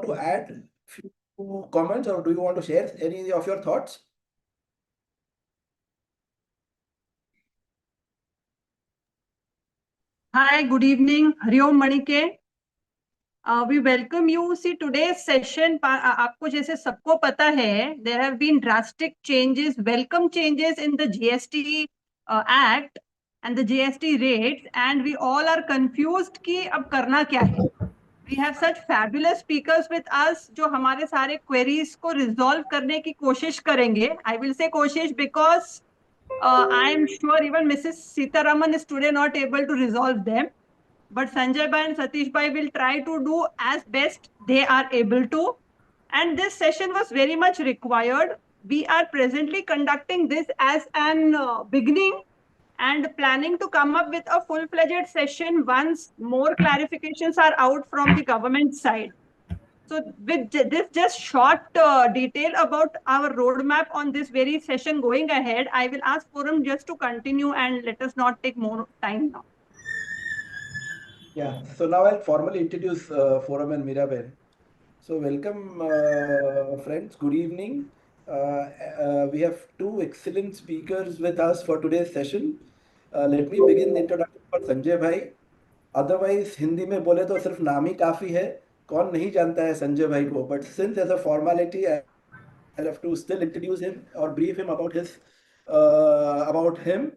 to add few comments, or do you want to share any of your thoughts? Hi, good evening. Hariom Manike. We welcome you. See, today's session, आपको जैसे सबको पता है, there have been drastic changes, welcome changes in the GST Act and the GST rates, and we all are confused कि अब करना क्या है. We have such fabulous speakers with us जो हमारे सारे queries को resolve करने की कोशिश करेंगे. I will say कोशिश because I am sure even Mrs. Sitaraman is today not able to resolve them. But Sanjay Bhai and Satish Bhai will try to do as best they are able to. And this session was very much required. We are presently conducting this as an beginning and planning to come up with a full-fledged session once more clarifications are out from the government side. So with this just short detail about our roadmap on this very session going ahead, I will ask Forum just to continue and let us not take more time now. Yeah, so now I'll formally introduce Forum and Miraben. So welcome, friends. Good evening. We have two excellent speakers with us for today's session. Let me begin the introduction for Sanjay Bhai. Otherwise, Hindi में बोले तो सिर्फ नाम ही काफी है. कौन नहीं जानता है संजय भाई को? But since as a formality, I'll have to still introduce him or brief him about him.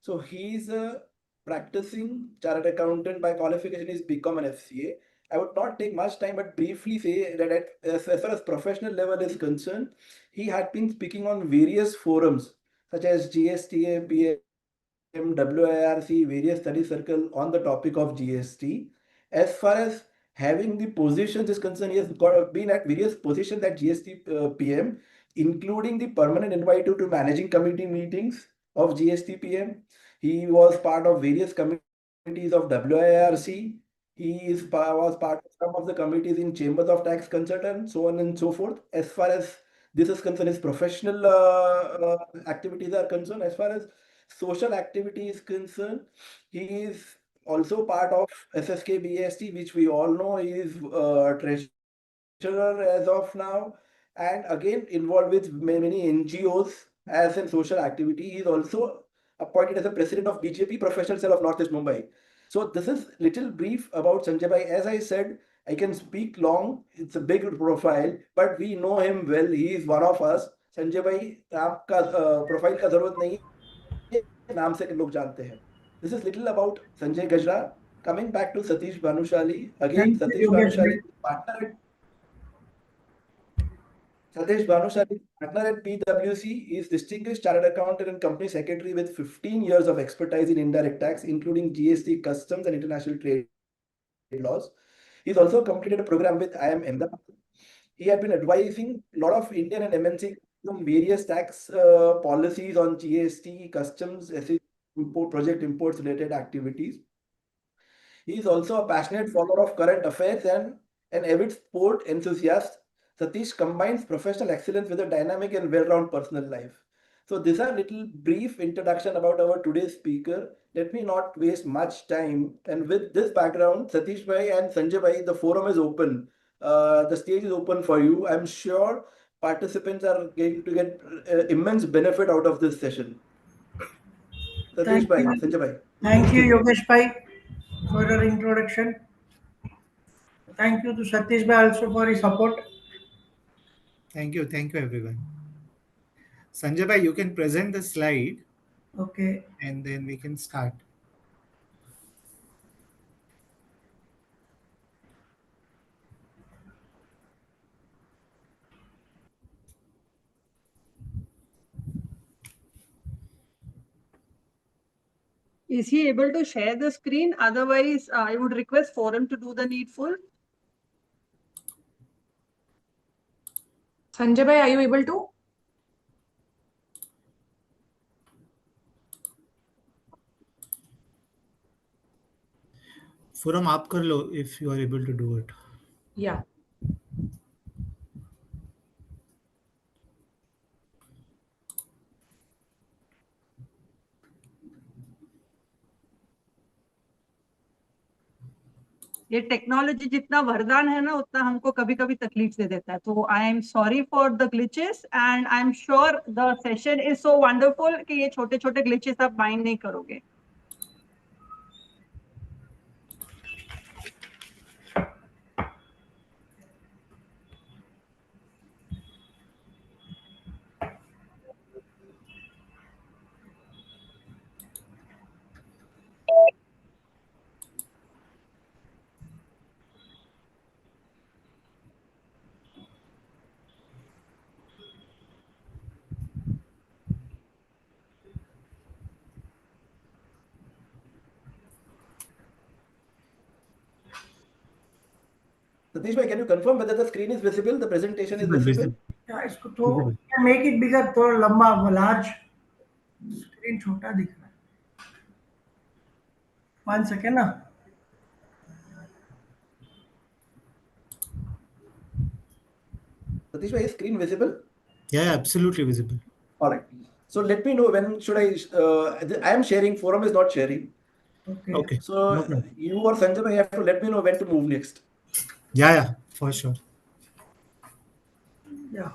So he's a practicing chartered accountant by qualification. He's become an FCA. I would not take much time, but briefly say that as far as professional level is concerned, he had been speaking on various forums such as GSTA, BM, WIRC, various study circle on the topic of GST. As far as having the positions is concerned, he has been at various positions at GST PM, including the permanent invite to managing committee meetings of GST PM. He was part of various committees of WIRC. Was part of some of the committees in Chambers of Tax Consultants, so on and so forth. As far as this is concerned, his professional activities are concerned. As far as social activity is concerned, he is also part of SSK BST, which we all know he is treasurer as of now, and again involved with many NGOs as in social activity. He is also appointed as a president of BJP Professional Cell of Northeast Mumbai. So this is little brief about Sanjay Bhai. As I said, I can speak long. It's a big profile, but we know him well. He is one of us. Sanjay Bhai, आपका profile का जरूरत नहीं है, नाम से लोग जानते हैं. This is little about Sanjay Gajra. Coming back to Satish Bhanushali, again Thank you, Satish Bhanushali, partner at PwC, is distinguished chartered accountant and company secretary with 15 years of expertise in indirect tax, including GST, customs, and international trade laws. He's also completed a program with IIM Ahmedabad. He had been advising a lot of Indian and MNC on various tax policies on GST, customs, project imports related activities. He is also a passionate follower of current affairs and an avid sport enthusiast. Satish combines professional excellence with a dynamic and well-rounded personal life. So these are little brief introduction about our today's speaker. Let me not waste much time. And with this background, Satish Bhai and Sanjay Bhai, the forum is open. The stage is open for you. I'm sure participants are going to get immense benefit out of this session. Satish Bhai, Sanjay Bhai. Thank you, Yogesh Bhai, for your introduction. Thank you to Satish Bhai also for his support. Thank you everyone. Sanjay Bhai, you can present the slide. Okay. And then we can start. Is he able to share the screen? Otherwise, I would request Forum to do the needful. Sanjay Bhai, are you able to? Forum आप कर लो if you are able to do it. Yeah. ये technology जितना वरदान है ना, उतना हमको कभी कभी तकलीफ दे देता है. तो I am sorry for the glitches and I am sure the session is so wonderful कि ये छोटे छोटे ग्लिचेस आप माइंड नहीं करोगे. Satish bhai, can you confirm whether the screen is visible, the presentation is visible? क्या इसको तो मेक इट बिगर, थोड़ा लंबा लार्ज, स्क्रीन छोटा दिख रहा है. 1 सेकेंड ना. Satish bhai, is screen visible? Yeah, absolutely visible. All right. So let me know when should I am sharing, forum is not sharing. Okay. So No problem. you or Sanjay bhai have to let me know when to move next. Yeah, for sure. या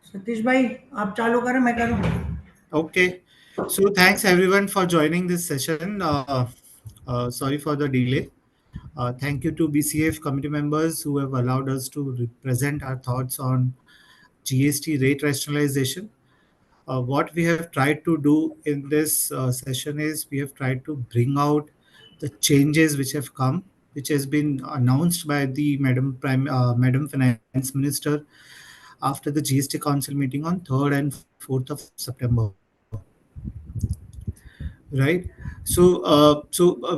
सतीश भाई आप चालू करें, मैं करूं? Okay. So thanks everyone for joining this session. Sorry for the delay. Thank you to BCF committee members who have allowed us to present our thoughts on GST rate rationalization. What we have tried to do in this session is we have tried to bring out the changes which have come, which has been announced by the Madam Finance Minister after the GST Council meeting on 3rd and 4th of September. Right. So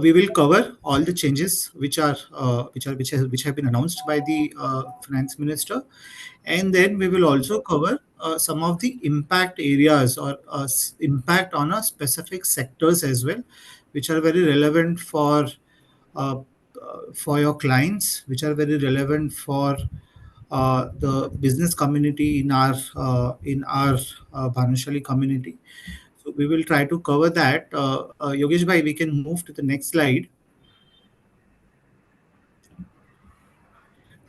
we will cover all the changes which have been announced by the finance minister, and then we will also cover some of the impact areas or impact on a specific sectors as well, which are very relevant for your clients, which are very relevant for the business community in our Bhanushali community. So we will try to cover that. Yogesh bhai, we can move to the next slide.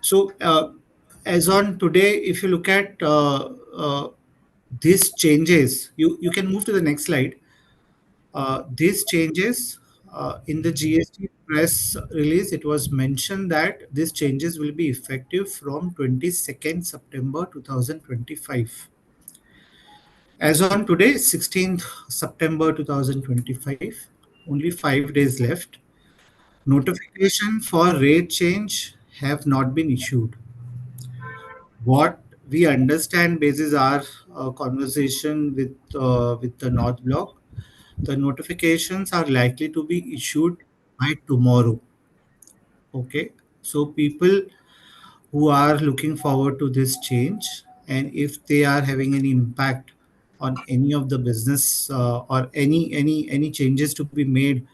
So as on today, if you look at these changes, you can move to the next slide. These changes in the GST press release, it was mentioned that these changes will be effective from 22nd September 2025. As on today, 16th September 2025, only 5 days left. Notification for rate change have not been issued. What we understand basis our conversation with the North Block, the notifications are likely to be issued by tomorrow. Okay, so people who are looking forward to this change, and if they are having any impact on any of the business or any changes to be made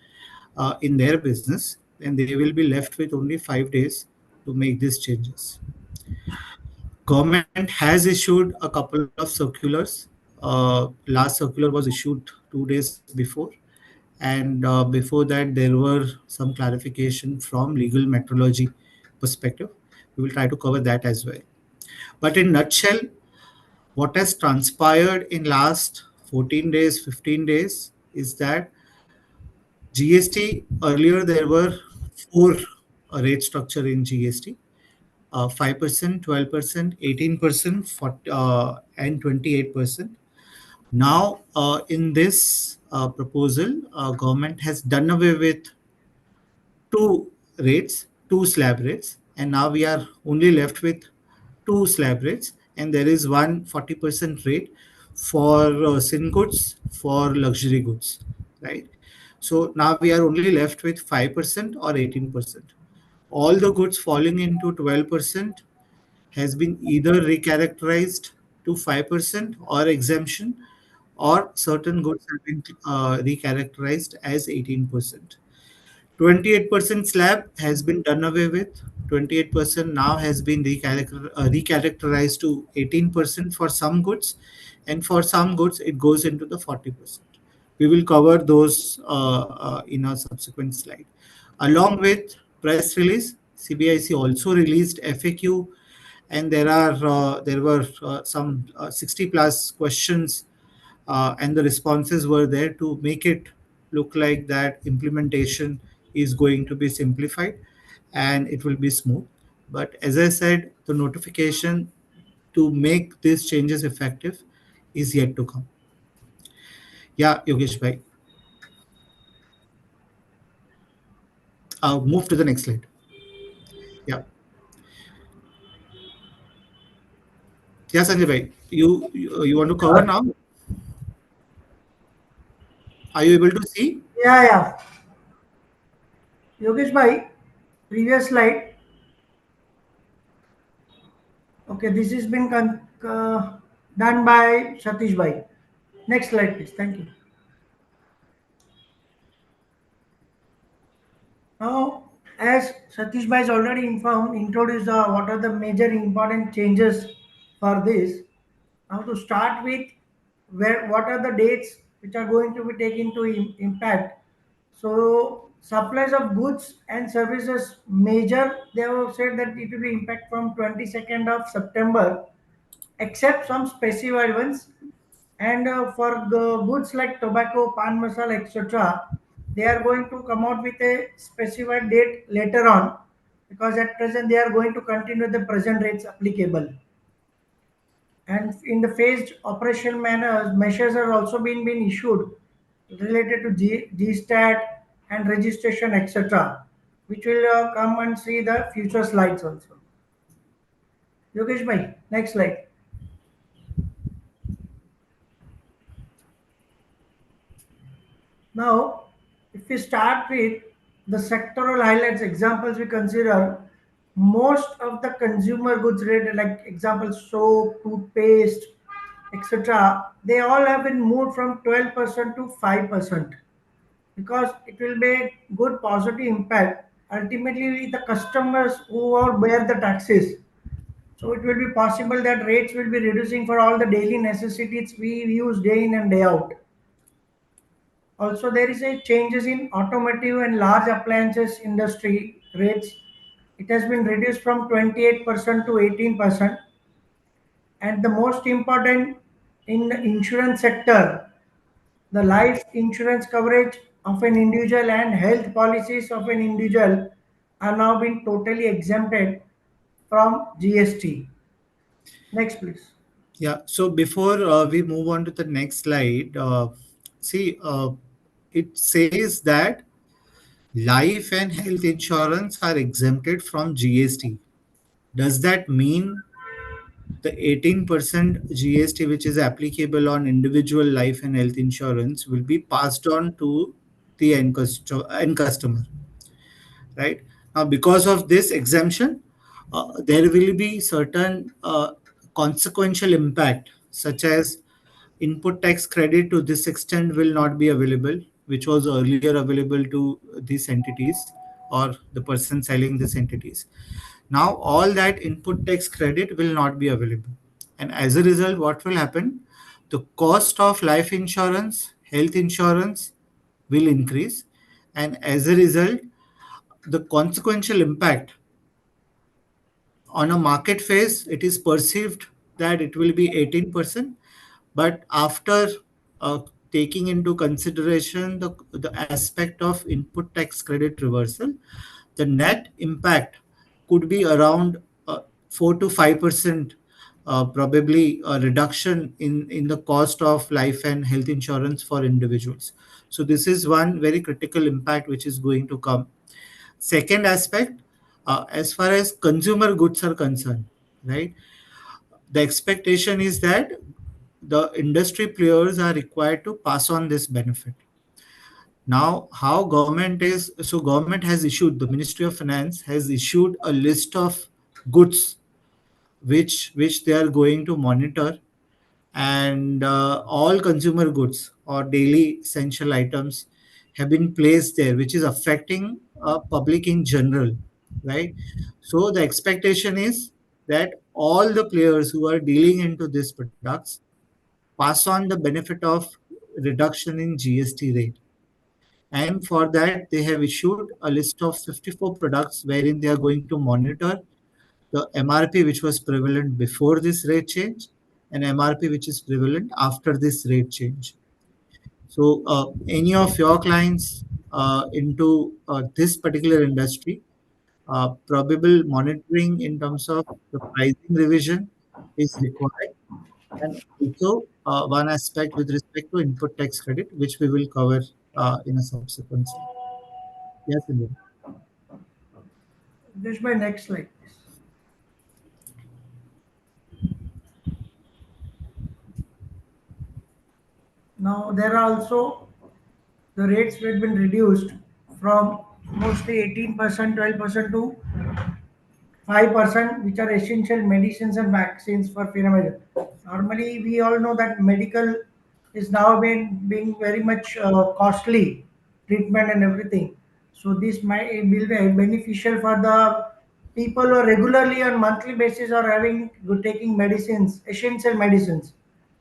in their business, then they will be left with only 5 days to make these changes. Government has issued a couple of circulars. Last circular was issued 2 days before, and before that there were some clarification from legal metrology perspective. We will try to cover that as well. But in nutshell, what has transpired in last 14 days, 15 days is that GST, earlier there were four rate structure in GST, 5%, 12%, 18%, and 28%. Now, in this proposal, government has done away with two rates, two slab rates, and now we are only left with two slab rates, and there is one 40% rate for sin goods, for luxury goods, right? So now we are only left with 5% or 18%. All the goods falling into 12% has been either recharacterized to 5% or exemption, or certain goods have been recharacterized as 18%. 28% slab has been done away with. 28% now has been recharacterized to 18% for some goods, and for some goods it goes into the 40%. We will cover those in a subsequent slide. Along with press release, CBIC also released FAQ, and there were some 60 plus questions, and the responses were there to make it look like that implementation is going to be simplified and it will be smooth. But as I said, the notification to make these changes effective is yet to come. Yeah, Yogesh bhai. Move to the next slide. Yeah. Yeah, Sanjay bhai. You want to cover now? Are you able to see? Yeah, yeah. Yogesh bhai, previous slide. Okay, this has been done by Satish bhai. Next slide, please. Thank you. Now, as Satish bhai has already introduced what are the major important changes for this. Now, to start with, what are the dates which are going to be taken to impact? So, supplies of goods and services major, they have said that it will be impact from 22nd of September, except some specified ones. And for the goods like tobacco, pan masala, etc., they are going to come out with a specified date later on, because at present they are going to continue the present rates applicable. And in the phased operation manner, measures are also been issued related to GStat and registration, etc., which will come and see the future slides also. Yogesh bhai, next slide. Now, if we start with the sectoral highlights examples, we consider most of the consumer goods related, like example soap, toothpaste, etc. They all have been moved from 12% to 5%, because it will make good positive impact ultimately the customers who are bear the taxes. So it will be possible that rates will be reducing for all the daily necessities we use day in and day out. Also, there is a changes in automotive and large appliances industry rates. It has been reduced from 28% to 18%. And the most important, in the insurance sector, the life insurance coverage of an individual and health policies of an individual are now being totally exempted from GST. Next, please. Yeah. So before we move on to the next slide, see, it says that life and health insurance are exempted from GST. Does that mean the 18% GST, which is applicable on individual life and health insurance, will be passed on to the end customer, right? Now, because of this exemption, there will be certain consequential impact, such as input tax credit to this extent will not be available, which was earlier available to these entities or the person selling these entities. Now, all that input tax credit will not be available. And as a result, what will happen? The cost of life insurance, health insurance will increase. And as a result, the consequential impact on a market phase, it is perceived that it will be 18%. But after uh, taking into consideration the aspect of input tax credit reversal, the net impact could be around 4 to 5%, probably a reduction in the cost of life and health insurance for individuals. So this is one very critical impact which is going to come. Second aspect, as far as consumer goods are concerned, right? The expectation is that the industry players are required to pass on this benefit. Now, how government is, so government has issued, the Ministry of Finance has issued a list of goods which they are going to monitor, and all consumer goods or daily essential items have been placed there, which is affecting public in general, right? So the expectation is that all the players who are dealing into these products pass on the benefit of reduction in GST rate. And for that, they have issued a list of 54 products wherein they are going to monitor the MRP which was prevalent before this rate change and MRP which is prevalent after this rate change. So, any of your clients into this particular industry, probable monitoring in terms of the pricing revision is required, and also one aspect with respect to input tax credit, which we will cover in a subsequent slide. Yes, India. This is my next slide. Now there are also the rates have been reduced from mostly 18%, 12% to 5%, which are essential medicines and vaccines for pyramid. Normally, we all know that medical is now being very much costly treatment and everything. So this might will be beneficial for the people who are regularly on monthly basis are having taking medicines, essential medicines,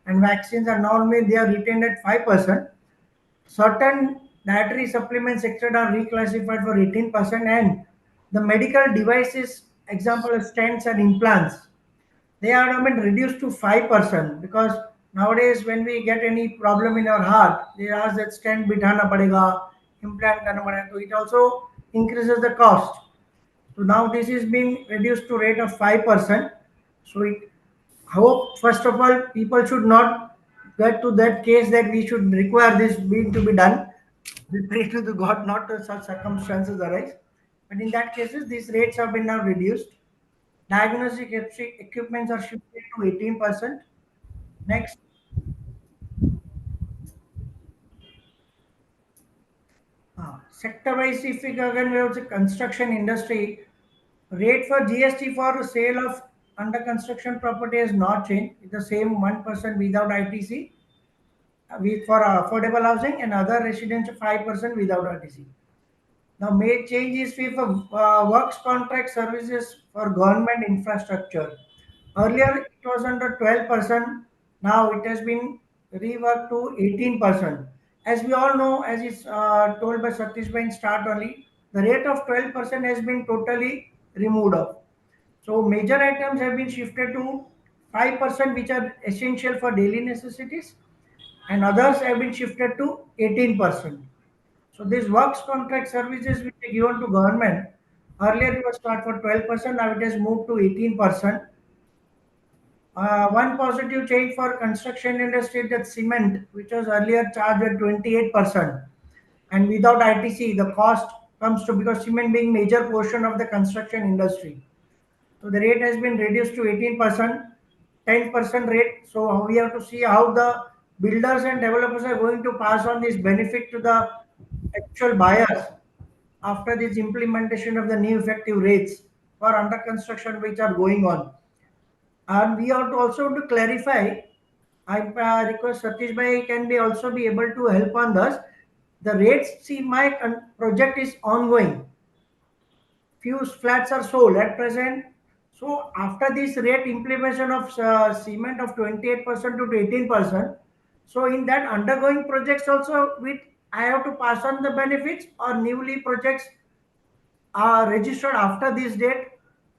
and vaccines are normally they are retained at 5%. Certain dietary supplements etc. are reclassified for 18%, and the medical devices, example stents and implants, they are I mean, reduced to 5% because nowadays when we get any problem in our heart, they ask that stent bithana padega, implant karna padega. So it also increases the cost. So now this is being reduced to rate of 5%. So it hope first of all people should not get to that case that we should require this bill to be done. We pray to the God not to such circumstances arise. But in that cases, these rates have been now reduced. Diagnostic equipments are shifted to 18%. Next, sector-wise, if we go again, we have the construction industry. Rate for GST for sale of under construction property has not changed. It's the same 1% without ITC. With for affordable housing and other residential 5% without ITC. Now, main change is fee for works contract services for government infrastructure. Earlier, it was under 12%. Now, it has been reworked to 18%. As we all know, as is told by Satish Bhai in start only, the rate of 12% has been totally removed off. So, major items have been shifted to 5%, which are essential for daily necessities, and others have been shifted to 18%. So these works contract services which are given to government, earlier it was start for 12%, now it has moved to 18%. One positive change for construction industry is that cement, which was earlier charged at 28%, and without ITC, the cost comes to because cement being major portion of the construction industry. So the rate has been reduced to 18%, 10% rate. So we have to see how the builders and developers are going to pass on this benefit to the actual buyers after this implementation of the new effective rates for under construction which are going on. And we have to also to clarify, I request Satish Bhai can be also be able to help on this. The rates, see my project is ongoing. Few flats are sold at present. So after this rate implementation of cement of 28% to 18%, so in that undergoing projects also with I have to pass on the benefits or newly projects are registered after this date.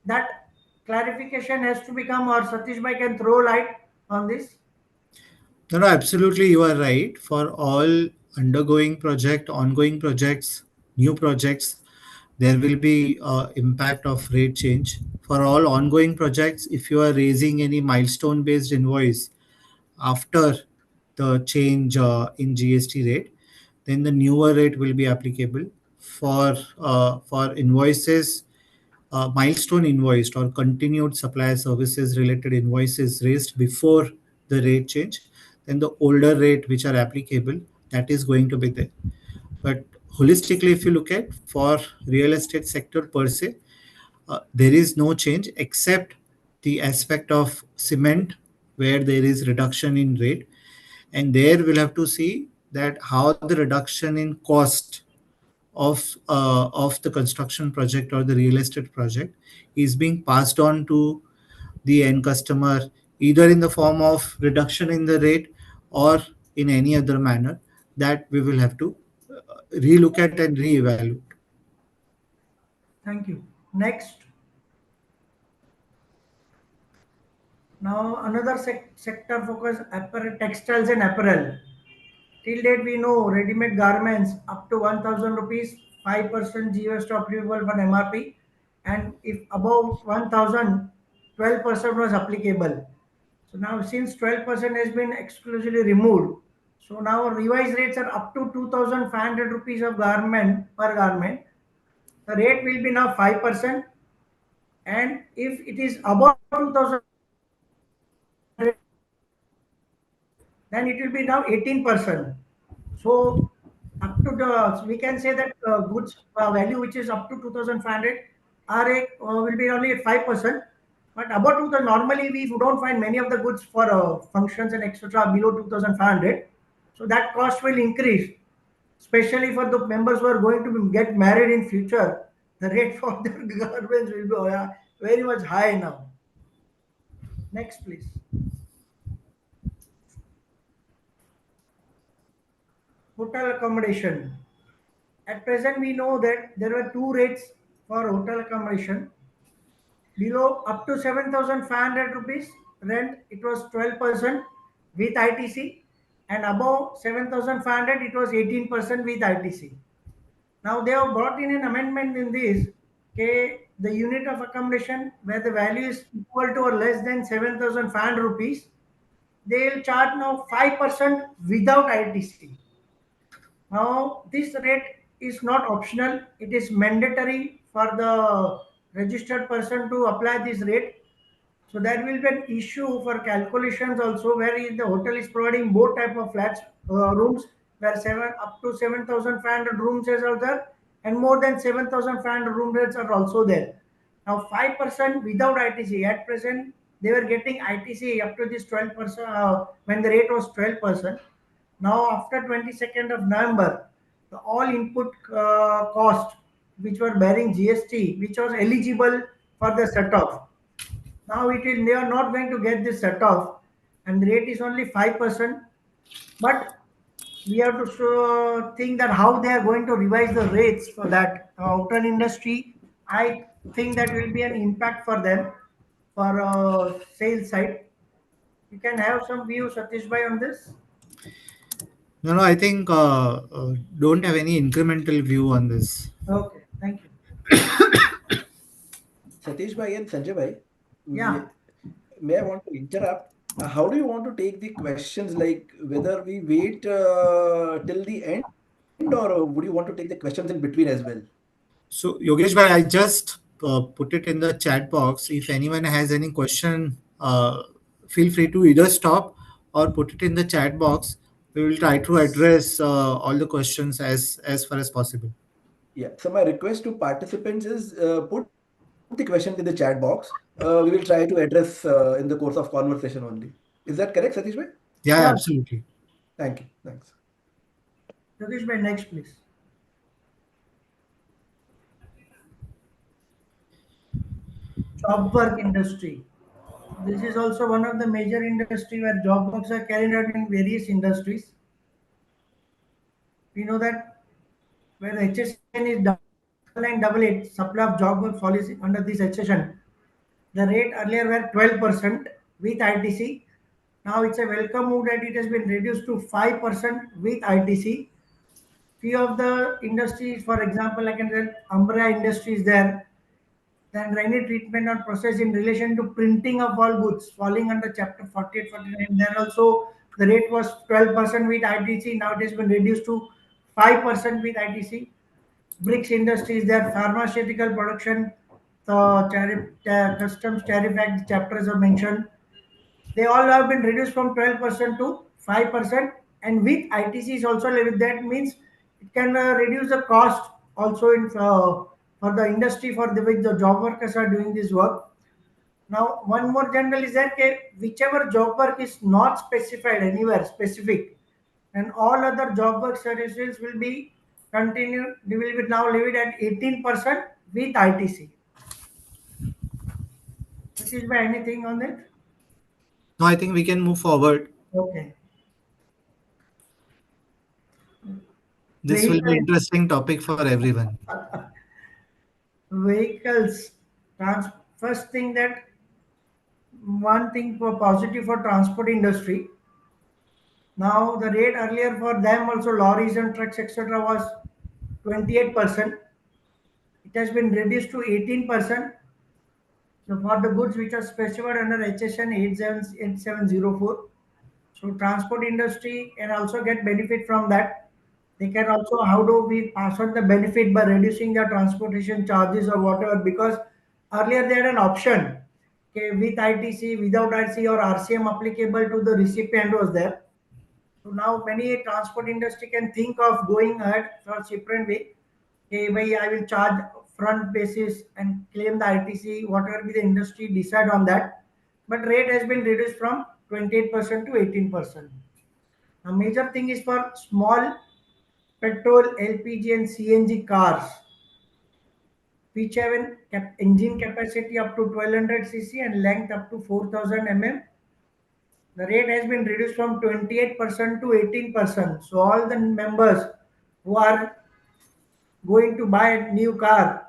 That clarification has to become or Satish Bhai can throw light on this. No, no, absolutely, you are right. For all undergoing project, ongoing projects, new projects, there will be impact of rate change. For all ongoing projects, if you are raising any milestone-based invoice after the change in GST rate, then the newer rate will be applicable. For invoices, milestone invoiced or continued supplier services related invoices raised before the rate change, then the older rate which are applicable, that is going to be there. But holistically, if you look at for real estate sector per se, there is no change except the aspect of cement where there is reduction in rate, and there we'll have to see that how the reduction in cost of the construction project or the real estate project is being passed on to the end customer, either in the form of reduction in the rate or in any other manner, that we will have to relook at and reevaluate. Thank you. Next. Now another sector focus apparel, textiles and apparel. Till date, we know ready-made garments up to 1,000 rupees, 5% GST applicable for MRP, and if above 1,000, 12% was applicable. So now, since 12% has been exclusively removed, so now revised rates are up to 2,500 rupees of garment per garment. The rate will be now 5%, and if it is above 2,500, then it will be now 18%. So up to the, we can say that goods value which is up to 2,500 RA will be only at 5%. But about 2,000, normally we don't find many of the goods for functions and etc. below 2,500. So that cost will increase, especially for the members who are going to get married in future. The rate for their garments will be very much high now. Next, please. Hotel accommodation. At present, we know that there were two rates for hotel accommodation. Below up to 7,500 rupees rent, it was 12% with ITC, and above 7,500, it was 18% with ITC. Now they have brought in an amendment in this. Okay, the unit of accommodation where the value is equal to or less than 7,500 rupees, they will charge now 5% without ITC. Now, this rate is not optional, it is mandatory for the registered person to apply this rate. So there will be an issue for calculations also where the hotel is providing both type of flats, rooms where up to 7,500 rooms are there and more than 7,500 room rates are also there. Now 5% without ITC. At present, they were getting ITC up to this 12% when the rate was 12%. Now, after 22nd of November, the all input cost which were bearing GST, which was eligible for the set off. Now they are not going to get this set off, and the rate is only 5%. But we have to think that how they are going to revise the rates for that hotel industry. I think that will be an impact for them for sales side. You can have some view, Satish bhai, on this. No, I think don't have any incremental view on this. Okay, thank you. Satish bhai and Sanjay bhai, Yeah. may I want to interrupt? How do you want to take the questions? Like whether we wait till the end, or would you want to take the questions in between as well? So, Yogesh bhai, I just put it in the chat box. If anyone has any question, feel free to either stop or put it in the chat box. We will try to address all the questions as far as possible. Yeah. So my request to participants is put the questions in the chat box. We will try to address in the course of conversation only. Is that correct, Satish bhai? Yeah, Yeah. absolutely. Thank you. Thanks. Yogesh bhai, next please. Job work industry. This is also one of the major industry where job works are carried out in various industries. We know that where the HSN is double nine double eight supply of job work policy under this HSN. The rate earlier were 12% with ITC. Now it's a welcome move that it has been reduced to 5% with ITC. Few of the industries, for example, like in the umbrella industry is there. Then rainy treatment and process in relation to printing of all goods falling under chapter 48, 49. Then also the rate was 12% with ITC. Now it has been reduced to 5% with ITC. Bricks industries there, pharmaceutical production, the customs tariff act chapters are mentioned. They all have been reduced from 12% to 5%, and with ITC is also with that means it can reduce the cost also in for the industry for the which the job workers are doing this work. Now, one more general is that whichever job work is not specified anywhere specific, and all other job work services will be continued. They will be now levied at 18% with ITC. Satish bhai, anything on that? No, I think we can move forward. Okay. This will be Vehicles, interesting topic for everyone. vehicles, first thing that one thing for positive for transport industry. Now the rate earlier for them also lorries and trucks etc. was 28%. It has been reduced to 18%. So for the goods which are specified under HSN 8704. So transport industry can also get benefit from that. They can also, how do we pass on the benefit by reducing the transportation charges or whatever? Because earlier they had an option, okay, with ITC, without ITC or RCM applicable to the recipient was there. So now many transport industry can think of going ahead for different way. Hey, bhai, I will charge front basis and claim the ITC, whatever be the industry decide on that. But rate has been reduced from 28% to 18%. A major thing is for small petrol, LPG and CNG cars, which have an engine capacity up to 1200 cc and length up to 4000 mm. The rate has been reduced from 28% to 18%. So all the members who are going to buy a new car,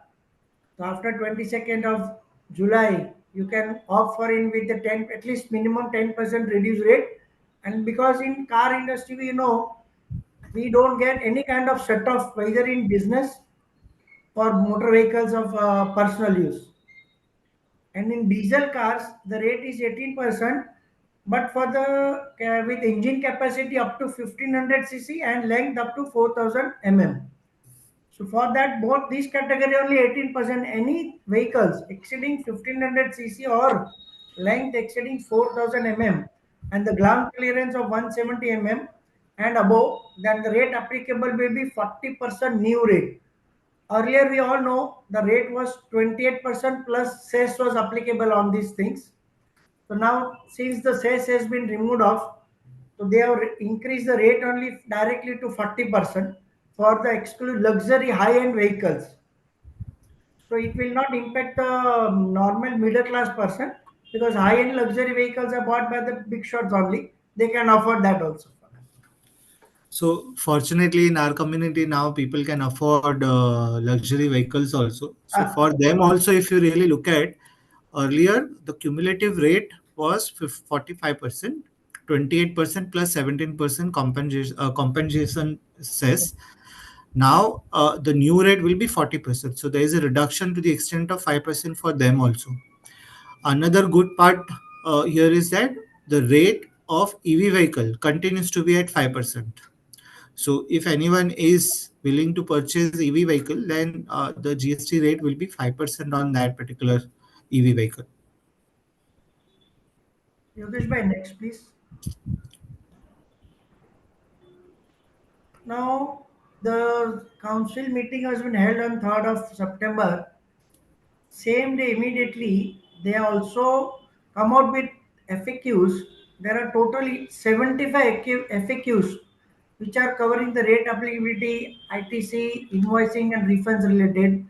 so after 22nd of July, you can opt for in with the 10, at least minimum 10% reduced rate. And because in car industry, we know we don't get any kind of set off either in business or motor vehicles of personal use. And in diesel cars, the rate is 18%, but for the with engine capacity up to 1500 cc and length up to 4000 mm. So for that, both these category only 18%. Any vehicles exceeding 1500 cc or length exceeding 4000 mm and the ground clearance of 170 mm and above, then the rate applicable will be 40% new rate. Earlier, we all know the rate was 28% plus cess was applicable on these things. So now, since the cess has been removed off, so they have increased the rate only directly to 40% for the exclusive luxury high-end vehicles. So it will not impact the normal middle class person because high-end luxury vehicles are bought by the big shots only. They can afford that also. So fortunately, in our community now, people can afford luxury vehicles also. So for them also, if you really look at earlier, the cumulative rate was 45%, 28% plus 17% compensation cess. Now the new rate will be 40%. So there is a reduction to the extent of 5% for them also. Another good part here is that the rate of EV vehicle continues to be at 5%. So if anyone is willing to purchase EV vehicle, then the GST rate will be 5% on that particular EV vehicle. Yogesh bhai, next please. Now, the council meeting has been held on 3rd of September. Same day, immediately, they also come out with FAQs. There are totally 75 FAQs which are covering the rate applicability, ITC, invoicing and refunds related,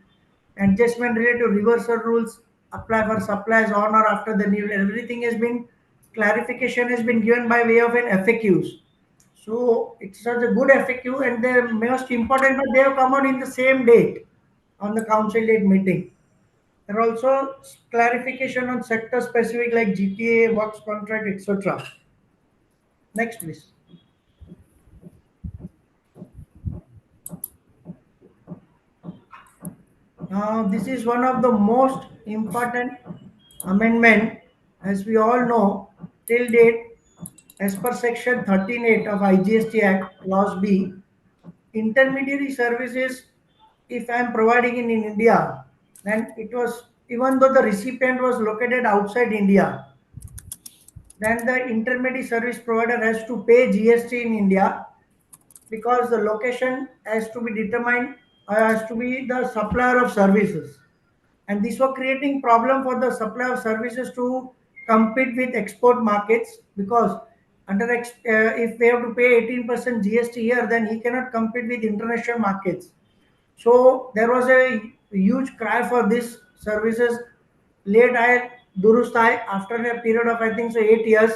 adjustment related to reversal rules, apply for supplies on or after the new, everything has been, clarification has been given by way of an FAQs. So it's such a good FAQ and the most important, but they have come out in the same date on the council date meeting. There are also clarification on sector specific like GTA, works contract, etc. Next, please. This is one of the most important amendment, as we all know, till date, as per section 13(8) of IGST Act, clause B, intermediary services, if I am providing in India, then it was, even though the recipient was located outside India, then the intermediary service provider has to pay GST in India because the location has to be determined, has to be the supplier of services. And this was creating problem for the supplier of services to compete with export markets because if they have to pay 18% GST here, then he cannot compete with international markets. So there was a huge cry for these services. Late I Durust after a period of I think so 8 years,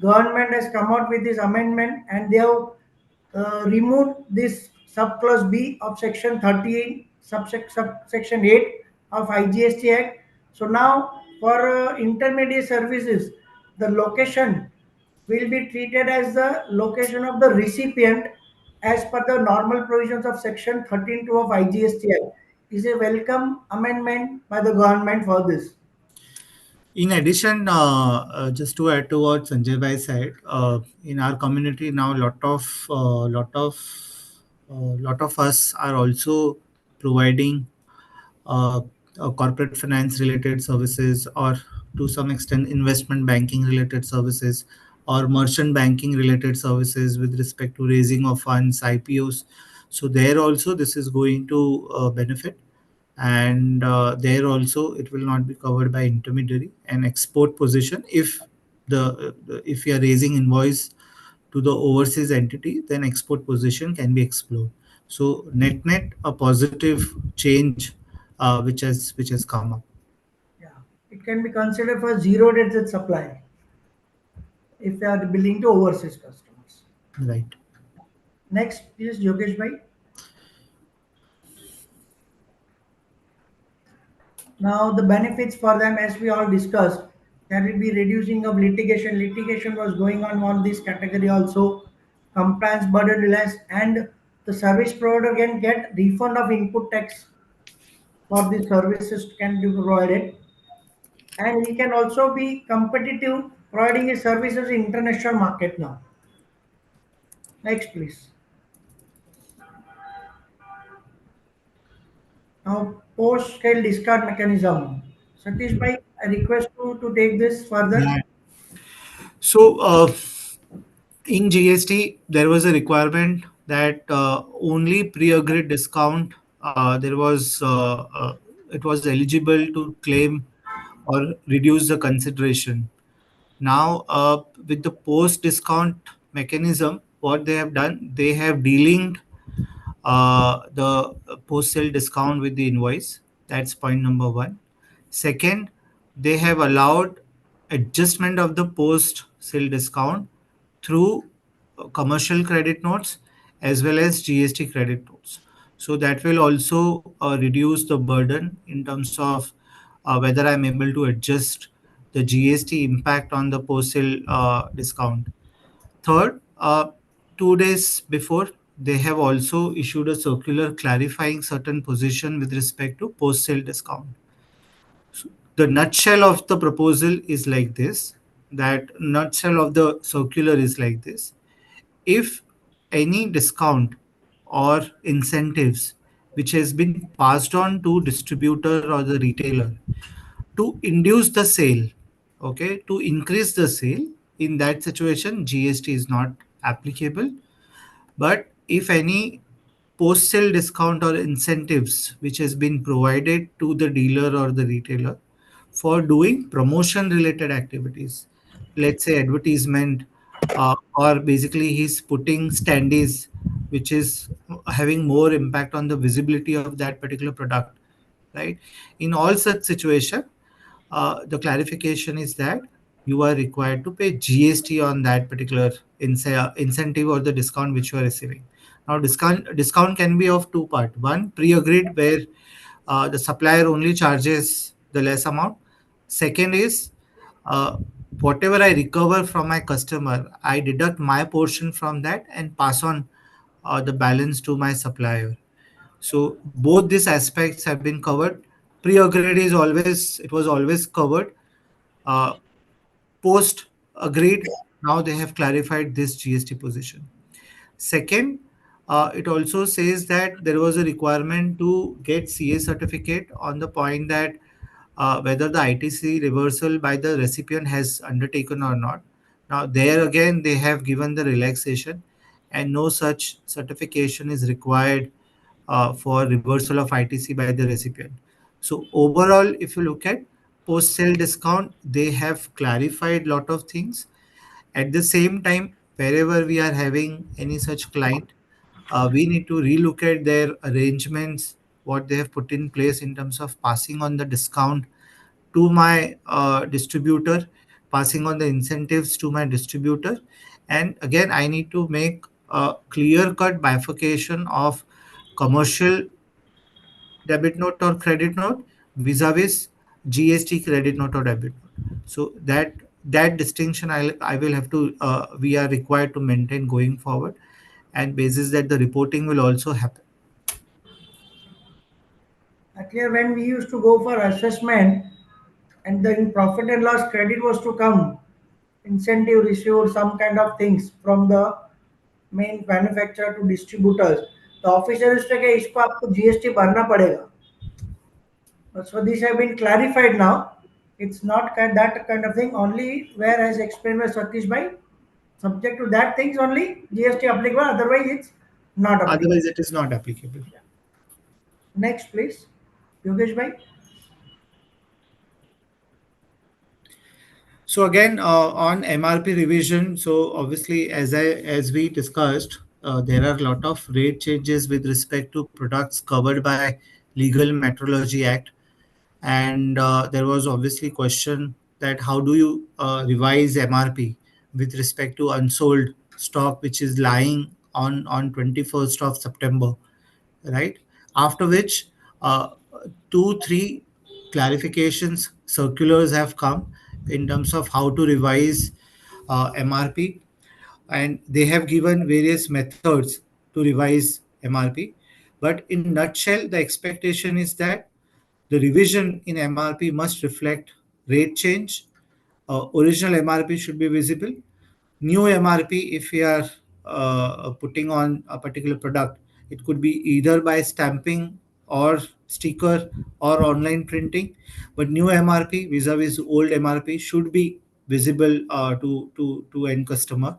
government has come out with this amendment and they have removed this subclause B of section 13, subsection 8 of IGST Act. So now for intermediate services, the location will be treated as the location of the recipient as per the normal provisions of section 13.2 of IGST Act. Is a welcome amendment by the government for this. In addition, just to add to what Sanjay Bhai said, in our community now, lot of us are also providing uh, corporate finance related services, or to some extent investment banking related services, or merchant banking related services with respect to raising of funds, IPOs. So there also this is going to benefit, and there also it will not be covered by intermediary and export position. If if you are raising invoice to the overseas entity, then export position can be explored. So net net a positive change which has come up. Yeah, it can be considered for zero debt supply if they are billing to overseas customers. Right. Next is Yogesh Bhai. Now the benefits for them, as we all discussed, there will be reducing of litigation. Litigation was going on this category also. Compliance burden relaxed, and the service provider can get refund of input tax for the services can be provided, and he can also be competitive providing his services in international market now. Next, please. Now, post-scale discard mechanism. Satish Bhai, I request you to take this further. Right. So in GST, there was a requirement that only pre-agreed discount there was it was eligible to claim or reduce the consideration. Now, with the post discount mechanism, what they have done, they have delinked the post sale discount with the invoice. That's point number one. Second, they have allowed adjustment of the post sale discount through commercial credit notes as well as GST credit notes. So that will also reduce the burden in terms of whether I'm able to adjust the GST impact on the post sale discount. Third, 2 days before, they have also issued a circular clarifying certain position with respect to post sale discount. The nutshell of the proposal is like this, that nutshell of the circular is like this: if any discount or incentives which has been passed on to distributor or the retailer to induce the sale, okay, to increase the sale, in that situation GST is not applicable. But if any post sale discount or incentives which has been provided to the dealer or the retailer for doing promotion related activities, let's say advertisement, or basically he's putting standees which is having more impact on the visibility of that particular product, right? In all such situation, the clarification is that you are required to pay GST on that particular incentive or the discount which you are receiving. Now, discount can be of two part. One, pre-agreed, where the supplier only charges the less amount. Second is uh, whatever I recover from my customer, I deduct my portion from that and pass on the balance to my supplier. So both these aspects have been covered. Pre-agreed is always, it was always covered. Uh, Post agreed, now they have clarified this GST position. Second, it also says that there was a requirement to get CA certificate on the point that whether the ITC reversal by the recipient has undertaken or not. Now, there again, they have given the relaxation, and no such certification is required for reversal of ITC by the recipient. So overall, if you look at post sale discount, they have clarified lot of things. At the same time, wherever we are having any such client, we need to relook at their arrangements, what they have put in place in terms of passing on the discount to my distributor, passing on the incentives to my distributor. And again, I need to make a clear cut bifurcation of commercial debit note or credit note vis-a-vis GST credit note or debit note. So that distinction I will have to we are required to maintain going forward, and basis that the reporting will also happen. Earlier, when we used to go for assessment and the profit and loss credit was to come, incentive received, some kind of things from the main manufacturer to distributors. The officer is like, इसको आपको GST भरना पड़ेगा. So these have been clarified now. It's not that kind of thing. Only where as explained by Satish Bhai, subject to that things only GST applicable. Otherwise, it's not applicable. Otherwise, it is not applicable. Next, please, Yogesh Bhai. So again, on MRP revision, so obviously as we discussed, there are a lot of rate changes with respect to products covered by Legal Metrology Act, and there was obviously question that how do you revise MRP with respect to unsold stock which is lying on 21st of September, right? After which, uh, 2 3 clarifications circulars have come in terms of how to revise MRP, and they have given various methods to revise MRP. But in nutshell, the expectation is that the revision in MRP must reflect rate change. Original MRP should be visible. New MRP, if we are putting on a particular product, it could be either by stamping or sticker or online printing. But new MRP vis-a-vis old MRP should be visible to end customer.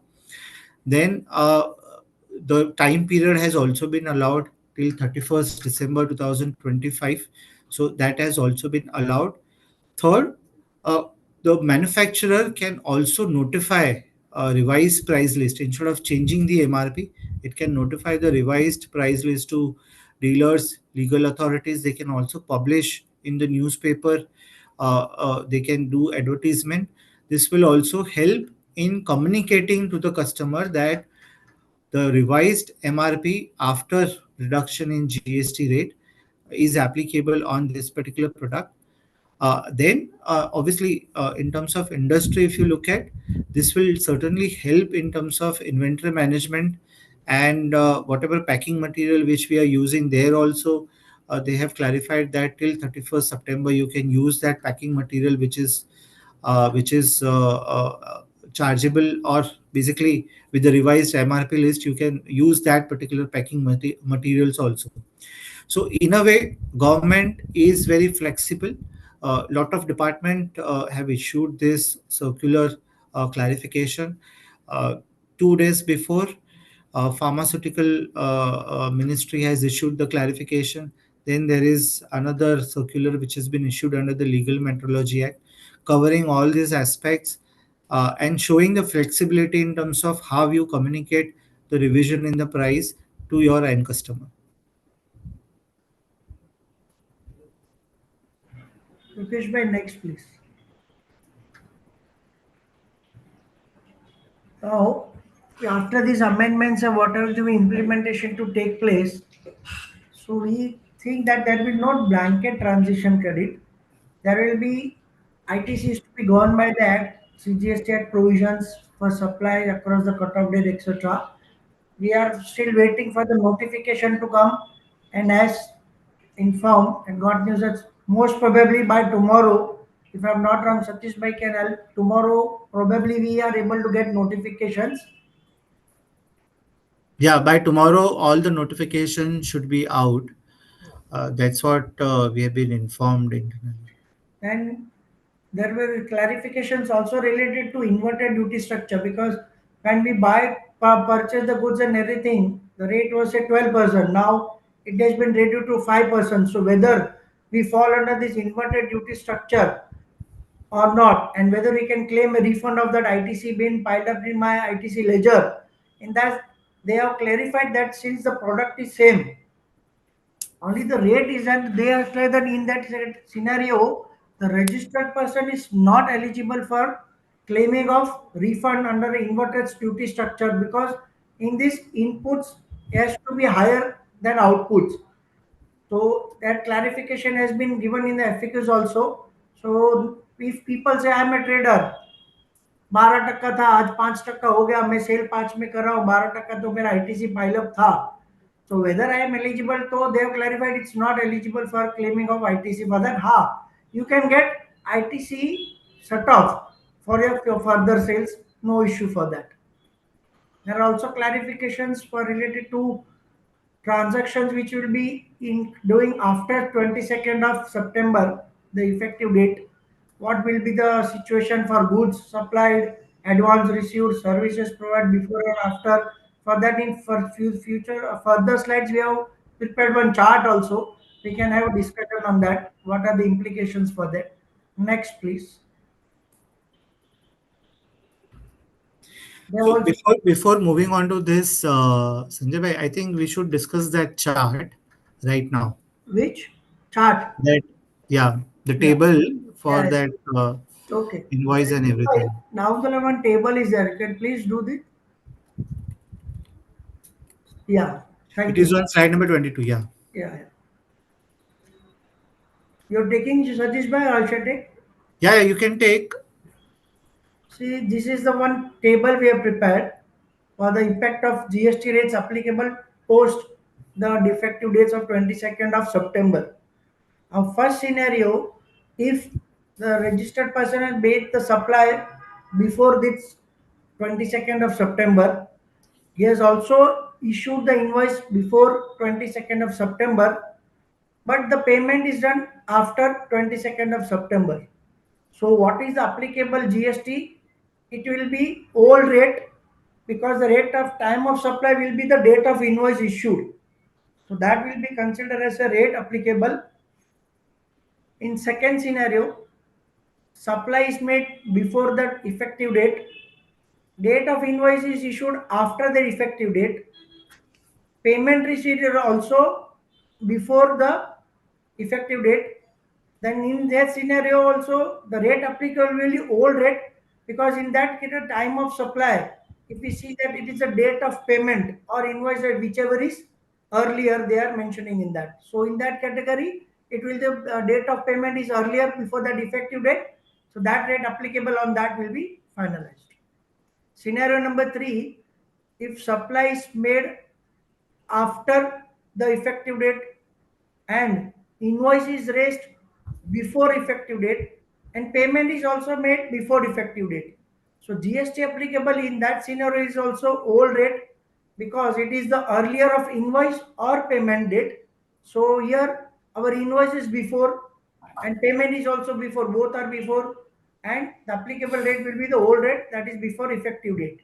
Then the time period has also been allowed till 31st December 2025. So that has also been allowed. Third, uh, the manufacturer can also notify a revised price list instead of changing the MRP. It can notify the revised price list to dealers, legal authorities. They can also publish in the newspaper. They can do advertisement. This will also help in communicating to the customer that the revised MRP after reduction in GST rate is applicable on this particular product. Then, obviously, in terms of industry, if you look at, this will certainly help in terms of inventory management, and whatever packing material which we are using there also, they have clarified that till 31st September you can use that packing material which is chargeable, or basically with the revised MRP list you can use that particular packing materials also. So in a way, government is very flexible. A lot of department have issued this circular clarification. 2 days before, pharmaceutical ministry has issued the clarification. Then there is another circular which has been issued under the Legal Metrology Act, covering all these aspects and showing the flexibility in terms of how you communicate the revision in the price to your end customer. Yogesh Bhai, next, please. Now, after these amendments and whatever the implementation to take place, so we think that there will not blanket transition credit. There will be ITCs to be gone by the Act, CGST Act provisions for supply across the cutoff date, etc. We are still waiting for the notification to come, and as informed and got news that most probably by tomorrow, if I'm not wrong, Satish Bhai can help. Tomorrow, probably we are able to get notifications. Yeah, by tomorrow, all the notification should be out. That's what we have been informed internally. And there were clarifications also related to inverted duty structure, because when we purchase the goods and everything, the rate was at 12%. Now it has been reduced to 5%. So whether we fall under this inverted duty structure or not, and whether we can claim a refund of that ITC being piled up in my ITC ledger, in that they have clarified that since the product is same, only the rate is, and they are clear that in that scenario, the registered person is not eligible for claiming of refund under the inverted duty structure, because in this inputs has to be higher than outputs. So that clarification has been given in the FAQs also. So if people say I'm a trader, 12% था, आज 5% हो गया, मैं cell 5 में कर रहा हूँ, 12% तो मेरा ITC पाइलअप था. So whether I am eligible, so they have clarified it's not eligible for claiming of ITC for that. You can get ITC shut off for your further sales, no issue for that. There are also clarifications for related to transactions which will be in doing after 22nd of September, the effective date. What will be the situation for goods supplied, advance received, services provided before or after? For that, in for future further slides, we have prepared one chart also. We can have a discussion on that. What are the implications for that? Next, please. They have So also before moving on to this, Sanjay bhai, I think we should discuss that chart right now. which chart? That yeah, the Yeah, table for yeah. that Okay. invoice and everything. Now the one table is there. Can please do this? Yeah. It Thank is you. on slide number 22. Yeah. Yeah. Yeah. You're taking Satish Bhai, I shall take. Yeah, you can take. See, this is the one table we have prepared for the impact of GST rates applicable post the defective dates of 22nd of September. Our first scenario, if the registered person has made the supply before this 22nd of September, he has also issued the invoice before 22nd of September, but the payment is done after 22nd of September. So what is the applicable GST? It will be old rate because the rate of time of supply will be the date of invoice issued. So that will be considered as a rate applicable. In second scenario, supply is made before the effective date. Date of invoice is issued after the effective date. Payment received are also before the effective date. Then in that scenario also the rate applicable will be old rate because in that case the time of supply, if we see that it is a date of payment or invoice rate, whichever is earlier they are mentioning in that. So in that category it will the date of payment is earlier before that effective date. So that rate applicable on that will be finalized. Scenario number 3, if supply is made after the effective date and invoice is raised before effective date and payment is also made before effective date. So GST applicable in that scenario is also old rate because it is the earlier of invoice or payment date. So here our invoice is before and payment is also before, both are before, and the applicable rate will be the old rate, that is before effective date.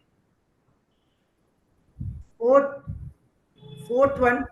Fourth one,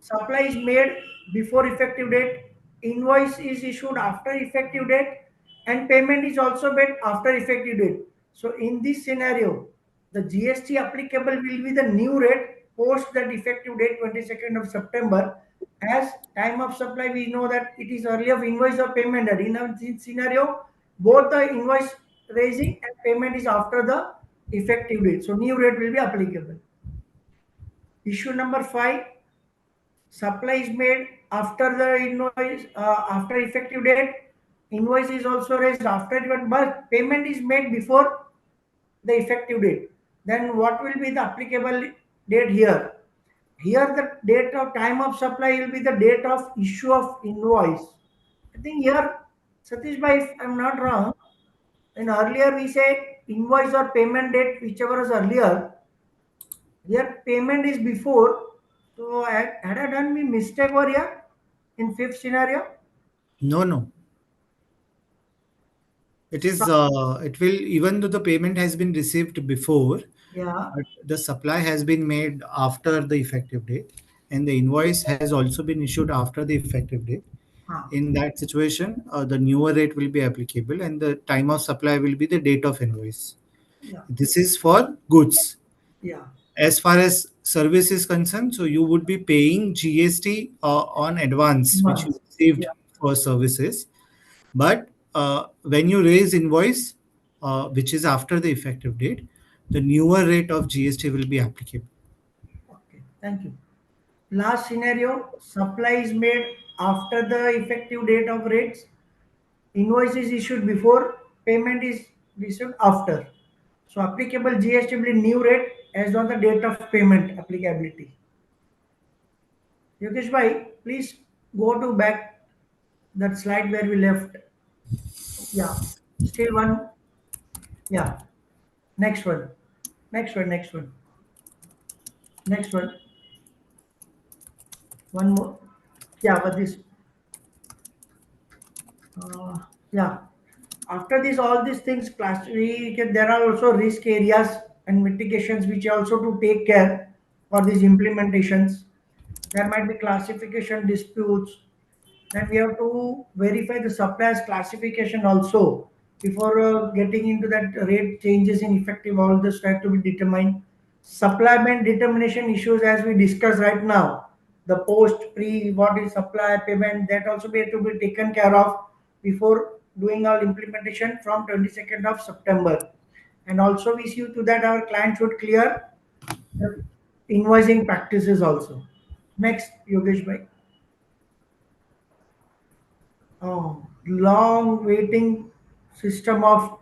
supply is made before effective date, invoice is issued after effective date, and payment is also made after effective date. So in this scenario, the GST applicable will be the new rate post that effective date 22nd of September. As time of supply, we know that it is early of invoice or payment date. In this scenario, both the invoice raising and payment is after the effective date. So new rate will be applicable. Issue number 5, supply is made after the invoice after effective date, invoice is also raised after it, but payment is made before the effective date. Then what will be the applicable date here? Here the date of time of supply will be the date of issue of invoice. I think here, Satish bhai, if I'm not wrong, in earlier we say invoice or payment date, whichever is earlier. Here payment is before. So had I done me mistake over here in fifth scenario? No, no. It So, is. It will, even though the payment has been received before, yeah. but the supply has been made after the effective date, and the invoice has also been issued after the effective date. Huh, In that situation, the newer rate will be applicable, and the time of supply will be the date of invoice. yeah. This is for goods. Yeah. As far as service is concerned, so you would be paying GST on advance, which you Months. received Yeah. for services. But when you raise invoice, which is after the effective date, the newer rate of GST will be applicable. Okay. Thank you. Last scenario, supply is made after the effective date of rates. Invoice is issued before, payment is received after. So applicable GST will be new rate as on the date of payment applicability. Yogesh bhai, please go to back that slide where we left. Yeah, still one. Yeah, next one, next one, next one, next one. One more. Yeah, but this. Uh, yeah. After this, all these things, there are also risk areas and mitigations which also to take care for these implementations. There might be classification disputes. Then we have to verify the supplier's classification also before getting into that rate changes in effective. All this have to be determined. Supply payment determination issues as we discussed right now. The post pre what is supply payment that also be to be taken care of before doing our implementation from 22nd of September. And also we see to that our client should clear the invoicing practices also. Next, Yogesh bhai. Oh, long waiting system of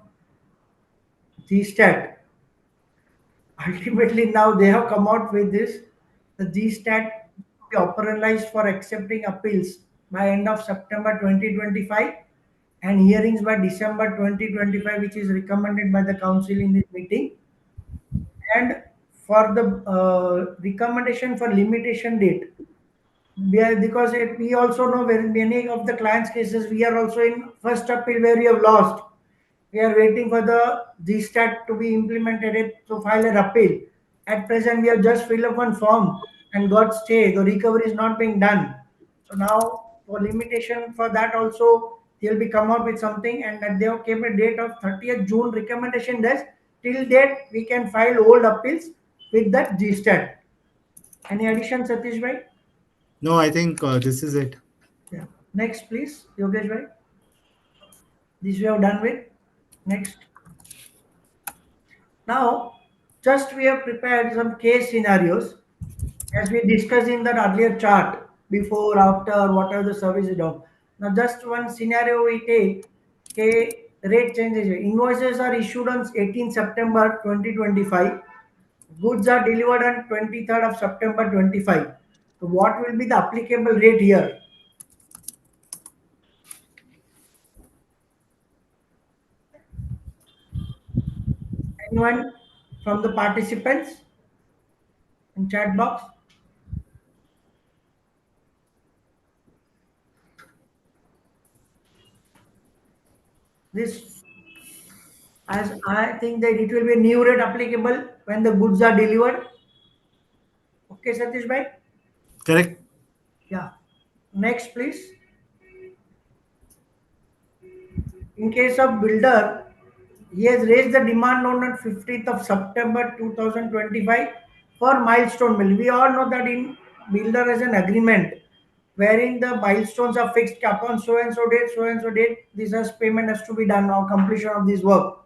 GSTAT. Ultimately, now they have come out with this. The GSTAT will be operationalized for accepting appeals by end of September 2025 and hearings by December 2025, which is recommended by the council in this meeting. And for the recommendation for limitation date, because we also know very many of the clients cases we are also in first appeal where we have lost. We are waiting for the GSTAT to be implemented to file an appeal. At present, we have just filled up one form and got stay. The recovery is not being done. So now, for limitation for that also, they'll be come out with something, and that they have kept a date of 30th June recommendation days. Till date, we can file old appeals with that GSTAT. Any addition, Satish bhai? No, I think this is it. Yeah. Next, please, Yogesh bhai. This we have done with. Next. Now, just we have prepared some case scenarios as we discussed in that earlier chart before, after, whatever the service is done. Now, just one scenario we take, okay, rate changes. Invoices are issued on 18 September 2025. Goods are delivered on 23rd of September 25. So, what will be the applicable rate here? Anyone from the participants in chat box? This, as I think that it will be a new rate applicable when the goods are delivered. Okay, Satish bhai? Correct. Yeah. Next, please. In case of builder, he has raised the demand note on 15th of September 2025 for milestone bill. We all know that in builder has an agreement wherein the milestones are fixed upon so and so date, this has payment has to be done or completion of this work.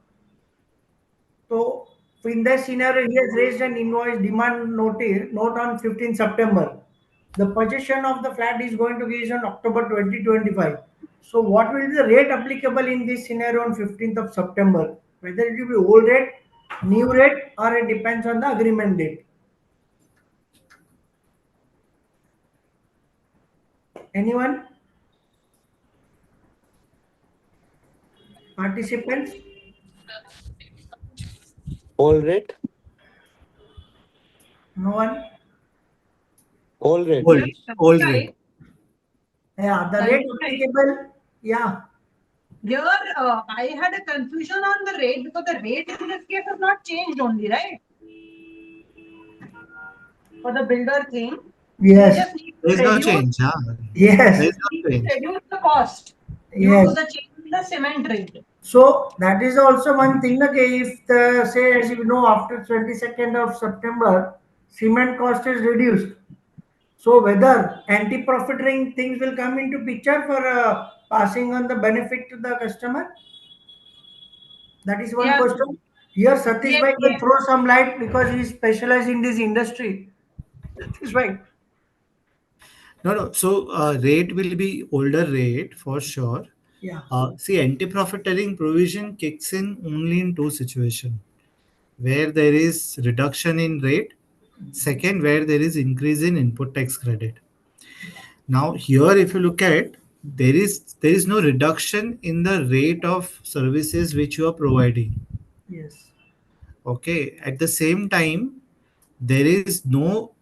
So in that scenario, he has raised an invoice demand note on 15 September. The possession of the flat is going to be is on October 2025. So what will be the rate applicable in this scenario on 15th of September? Whether it will be old rate, new rate, or it depends on the agreement date. Anyone? Participants? All rate, No one? all rate. Old, old rate. Yeah, the rate applicable. Yeah. Here, I had a confusion on the rate because the rate in this case has not changed only, right? For the builder thing, they Yes. just need There to is no reduce, change. Huh? Yes. There is no change. reduce the cost due Yes. to the change in the cement rate. So that is also one thing. Okay, if the say as you know after 22nd of September, cement cost is reduced. So whether anti-profiteering things will come into picture for passing on the benefit to the customer, that is one Yeah. question. Here Satish Yes, bhai can yes. throw some light because he is specialized in this industry. Satish bhai. No, no. So rate will be older rate for sure. Yeah. See, anti-profiteering provision kicks in only in two situations: where there is reduction in rate, second where there is increase in input tax credit. Now here, if you look at, there is no reduction in the rate of services which you are providing. Yes. Okay, at the same time, there is no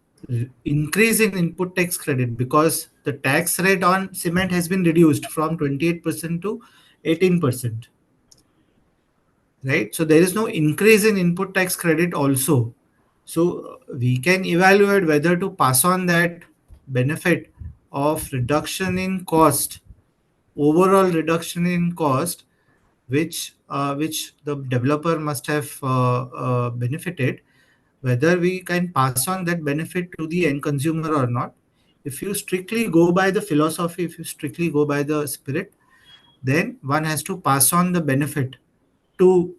increase in input tax credit because the tax rate on cement has been reduced from 28% to 18%, right? So there is no increase in input tax credit also. So we can evaluate whether to pass on that benefit of reduction in cost, overall reduction in cost, which the developer must have benefited, whether we can pass on that benefit to the end consumer or not. If you strictly go by the philosophy, if you strictly go by the spirit, then one has to pass on the benefit to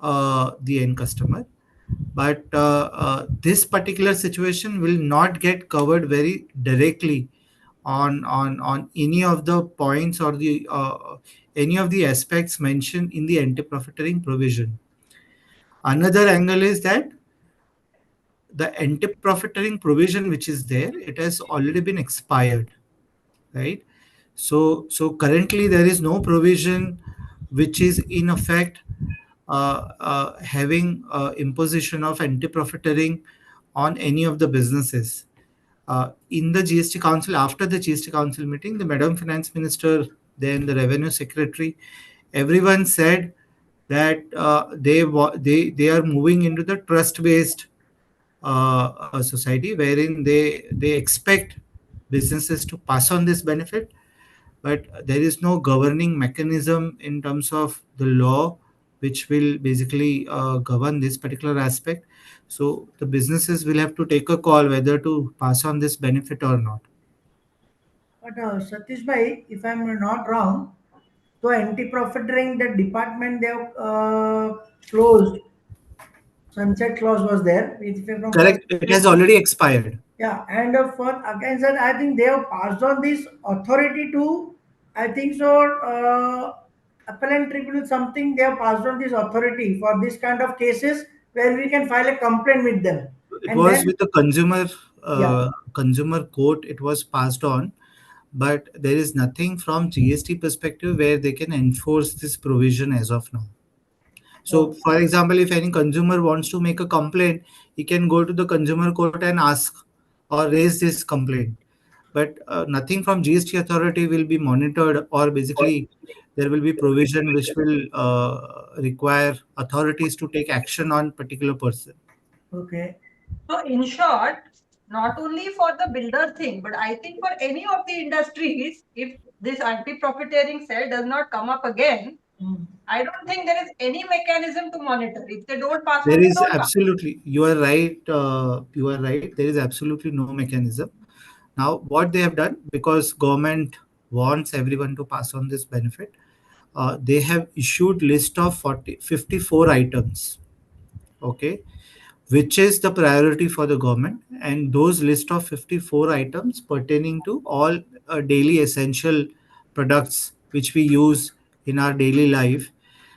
the end customer. But this particular situation will not get covered very directly on any of the points or the any of the aspects mentioned in the anti-profiteering provision. Another angle is that the anti-profiteering provision which is there, it has already been expired, right? So currently there is no provision which is in effect having imposition of anti-profiteering on any of the businesses. In the GST Council, after the GST Council meeting, the Madam Finance Minister, then the Revenue Secretary, everyone said that they are moving into the trust-based society, wherein they expect businesses to pass on this benefit, but there is no governing mechanism in terms of the law which will basically govern this particular aspect. So the businesses will have to take a call whether to pass on this benefit or not. But Satish Bhai, if I'm not wrong, so anti-profiteering the department they have closed. Sunset clause was there. If I'm not Correct. It has already expired. yeah, and for again, sir, I think they have passed on this authority to, I think so, appellant tribunal something they have passed on this authority for this kind of cases where we can file a complaint with them, It and was then with the yeah, consumer court. It was passed on, but there is nothing from GST perspective where they can enforce this provision as of now. So, okay, for example, if any consumer wants to make a complaint, he can go to the consumer court and ask or raise this complaint. But nothing from GST authority will be monitored, or basically there will be provision which will require authorities to take action on particular person. okay. So in short, not only for the builder thing, but I think for any of the industries, if this anti-profiteering cell does not come up again, Hmm. I don't think there is any mechanism to monitor. If they don't pass There on, they is don't pass. absolutely, you are right. You are right. There is absolutely no mechanism. Now, what they have done, because government wants everyone to pass on this benefit, they have issued list of 54 items, okay, which is the priority for the government, and those list of 54 items pertaining to all daily essential products which we use in our daily life.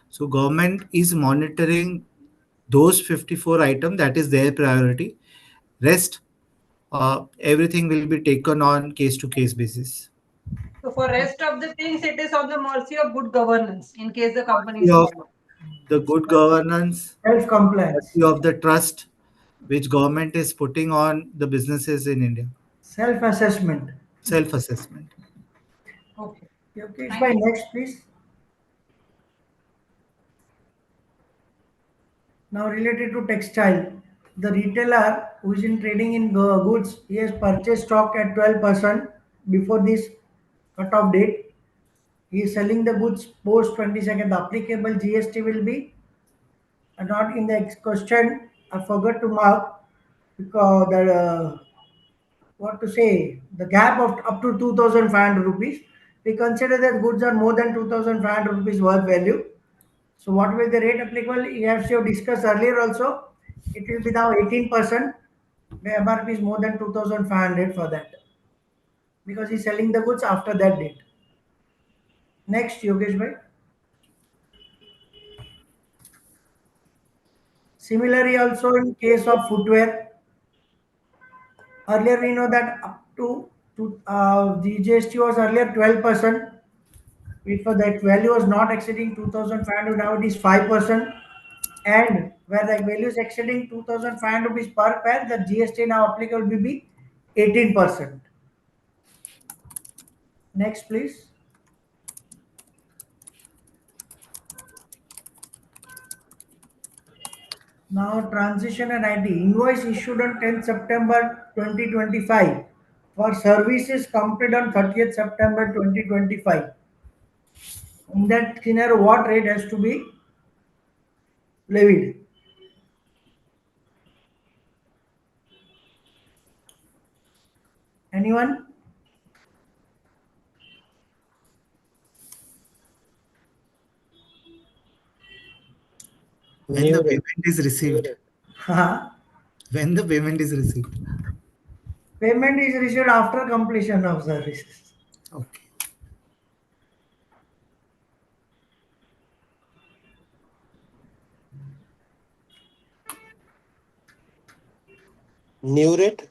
So government is monitoring those 54 items, that is their priority. Rest, everything will be taken on case to case basis. So for rest of the things, it is on the mercy of good governance in case the companies Of follow. the good governance, Self compliance, of the trust which government is putting on the businesses in India. self assessment. Self assessment. Okay. Okay, Thank by you. next, please. Now related to textile, the retailer who is in trading in goods, he has purchased stock at 12% before this cutoff date. He is selling the goods post 22nd. The applicable GST will be not in the question. I forgot to mark because the what to say the gap of up to 2,500 rupees. We consider that goods are more than 2,500 rupees worth value. So what will the rate applicable? You have discussed earlier also. It will be now 18%. The MRP is more than 2,500 for that. because he's selling the goods after that date. Next, Yogesh bhai. Similarly, also in case of footwear, earlier we know that up to the GST was earlier 12%. If that value was not exceeding 2,500, now it is 5%. And where the value is exceeding 2,500 rupees per pair, the GST now applicable will be 18%. Next, please. Now, transition and ID. Invoice issued on 10th September 2025 for services completed on 30th September 2025. In that scenario, what rate has to be levied? Anyone? When the New rate. payment is received. When the payment is received. Payment is received after completion of services. Okay. New rate.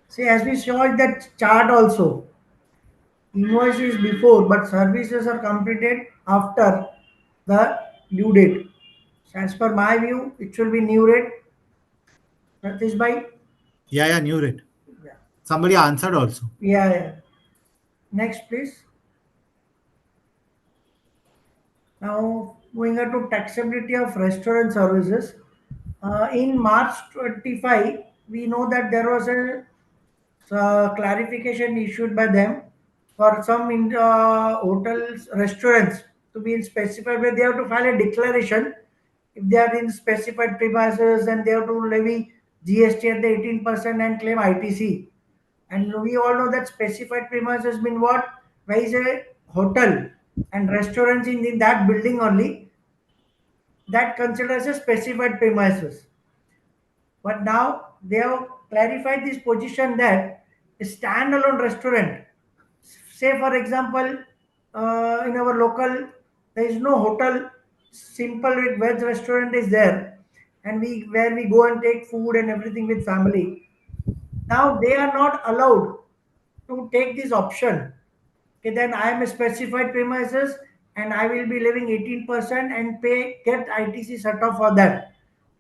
See, as we saw in that chart also, invoice is before, but services are completed after the due date. So as per my view, it should be new rate. Satish bhai? Yeah, new rate. Yeah. Somebody answered also. Yeah. Next, please. Now, moving on to taxability of restaurant services. In March 25, we know that there was a clarification issued by them for some hotels, restaurants to be in specified way. They have to file a declaration if they are in specified premises, and they have to levy GST at the 18% and claim ITC. And we all know that specified premises mean what? Where is a hotel and restaurants in that building only, that considers a specified premises. But now they have clarified this position that a standalone restaurant, say for example, in our local, there is no hotel, simple with veg restaurant is there, and we where we go and take food and everything with family. Now they are not allowed to take this option. Okay, then I am a specified premises and I will be leaving 18% and get ITC set off for that.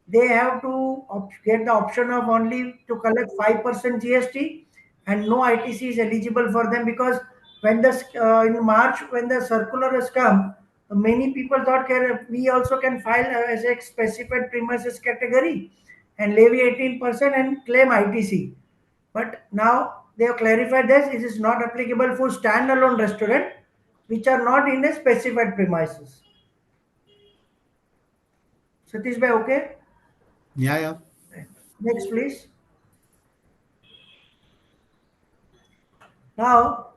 They have to get the option of only to collect 5% GST, and no ITC is eligible for them, because when the in March when the circular has come, many people thought we also can file as a specified premises category and levy 18% and claim ITC. But now they have clarified that it is not applicable for standalone restaurant which are not in a specified premises. Satish bhai, okay? Yeah. Next, please. Now,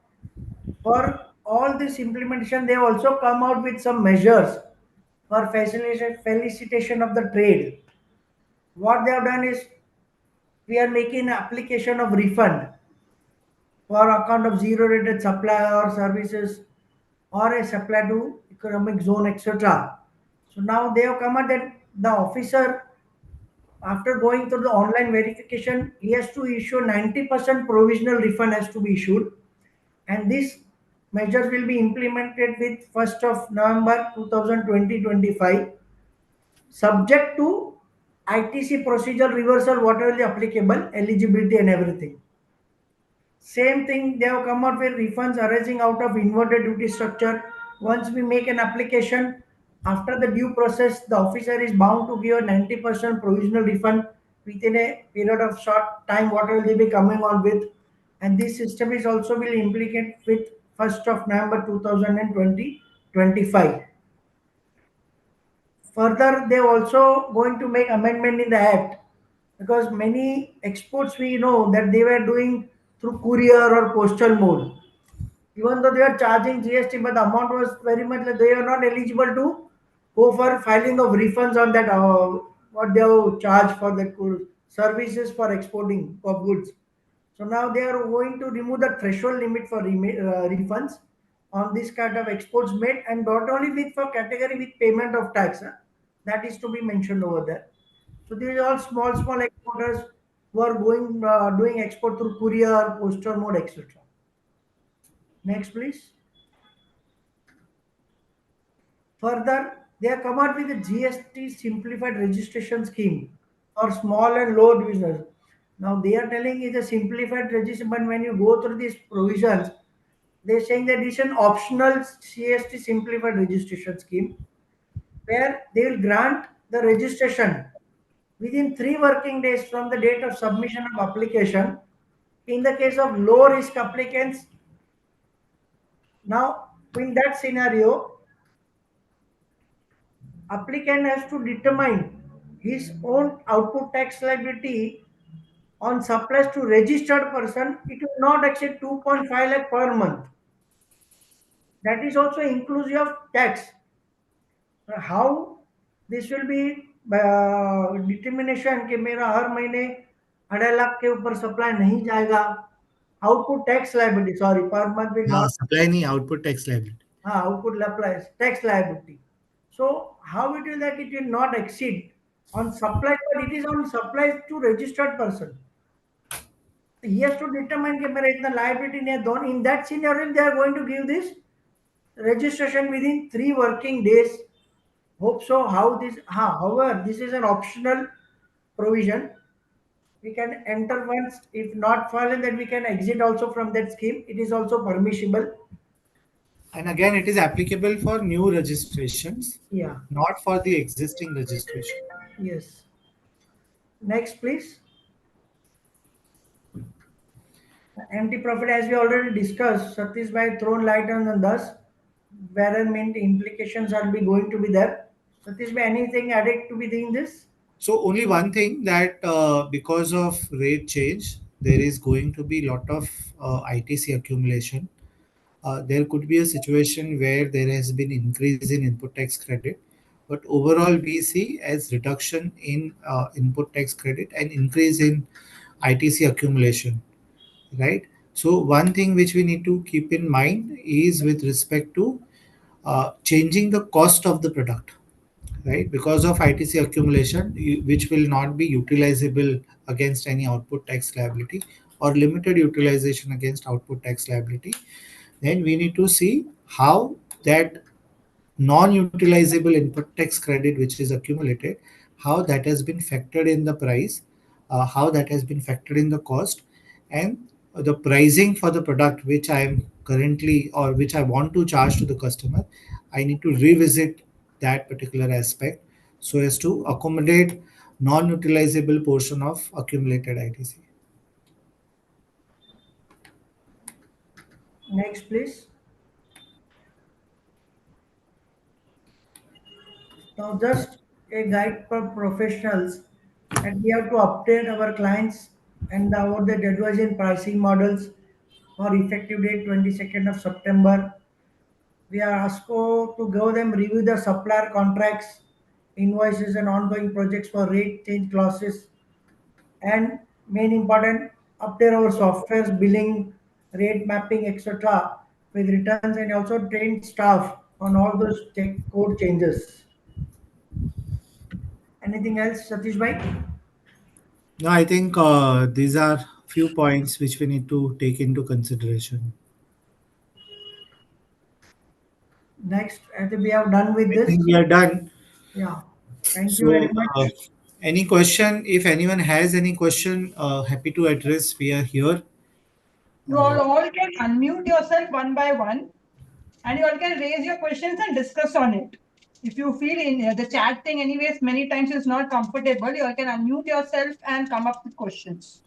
for all this implementation, they also come out with some measures for felicitation of the trade. What they have done is, we are making an application of refund for account of zero rated supply or services, or a supply to economic zone, etc. So now they have come out that the officer, after going through the online verification, he has to issue 90% provisional refund has to be issued, and this measures will be implemented with 1st of November 2020-25, subject to ITC procedural reversal, whatever is applicable, eligibility and everything. Same thing, they have come out with refunds arising out of inverted duty structure. Once we make an application, after the due process, the officer is bound to give a 90% provisional refund within a period of short time, whatever they be coming on with. And this system is also will implement with 1st of November 2020-25. Further, they also going to make amendment in the act, because many exports we know that they were doing through courier or postal mode. Even though they are charging GST, but the amount was very much, they are not eligible to go for filing of refunds on that what they have charged for the services for exporting of goods. So now they are going to remove the threshold limit for refunds on this kind of exports made, and not only with for category with payment of tax. That is to be mentioned over there. So these are all small exporters who are going doing export through courier, postal mode, etc. Next, please. Further, they have come out with a GST simplified registration scheme for small and low business. Now they are telling it's a simplified registration, but when you go through these provisions, they're saying that it's an optional GST simplified registration scheme where they will grant the registration within 3 working days from the date of submission of application in the case of low risk applicants. Now, in that scenario, applicant has to determine his own output tax liability on supplies to registered person. It will not exceed 2.5 lakh per month. That is also inclusive of tax. How this will be determination कि मेरा हर महीने 2.5 लाख के ऊपर supply नहीं जाएगा. Output tax liability, sorry, per month will हाँ, not. supply नहीं, output tax liability. हाँ, output tax liability. So how it will that it will not exceed on supply, but it is on supply to registered person. He has to determine कि मेरा इतना liability नहीं है. Don't, in that scenario they are going to give this registration within 3 working days. Hope so. How this? However, this is an optional provision. We can enter once. If not fallen, then we can exit also from that scheme. It is also permissible. And again, it is applicable for new registrations, Yeah. not for the existing registration. Yes. Next, please. Anti-profit, as we already discussed, Satish Bhai thrown light on thus, wherein mean implications are be going to be there. Satish Bhai, anything added to be in this? So only one thing that because of rate change, there is going to be lot of ITC accumulation. There could be a situation where there has been increase in input tax credit, but overall we see as reduction in input tax credit and increase in ITC accumulation, right? So one thing which we need to keep in mind is with respect to changing the cost of the product, right? Because of ITC accumulation, which will not be utilizable against any output tax liability or limited utilization against output tax liability, then we need to see how that non-utilizable input tax credit which is accumulated, how that has been factored in the price, how that has been factored in the cost, and the pricing for the product which I am currently or which I want to charge to the customer. I need to revisit that particular aspect so as to accommodate non-utilizable portion of accumulated ITC. Next, please. Now, just a guide for professionals, and we have to update our clients and about the advising pricing models for effective date 22nd of September. We are asked to go them review the supplier contracts, invoices, and ongoing projects for rate change clauses, and main important update our softwares, billing, rate mapping, etc. with returns, and also train staff on all those code changes. Anything else, Satish Bhai? No, I think these are few points which we need to take into consideration. Next, I think we have done with I this. think we are done. Yeah. Thank you So, very much. any question? If anyone has any question, happy to address. We are here. You all can unmute yourself one by one, and you all can raise your questions and discuss on it. If you feel in the chat thing, anyways, many times is not comfortable, you all can unmute yourself and come up with questions.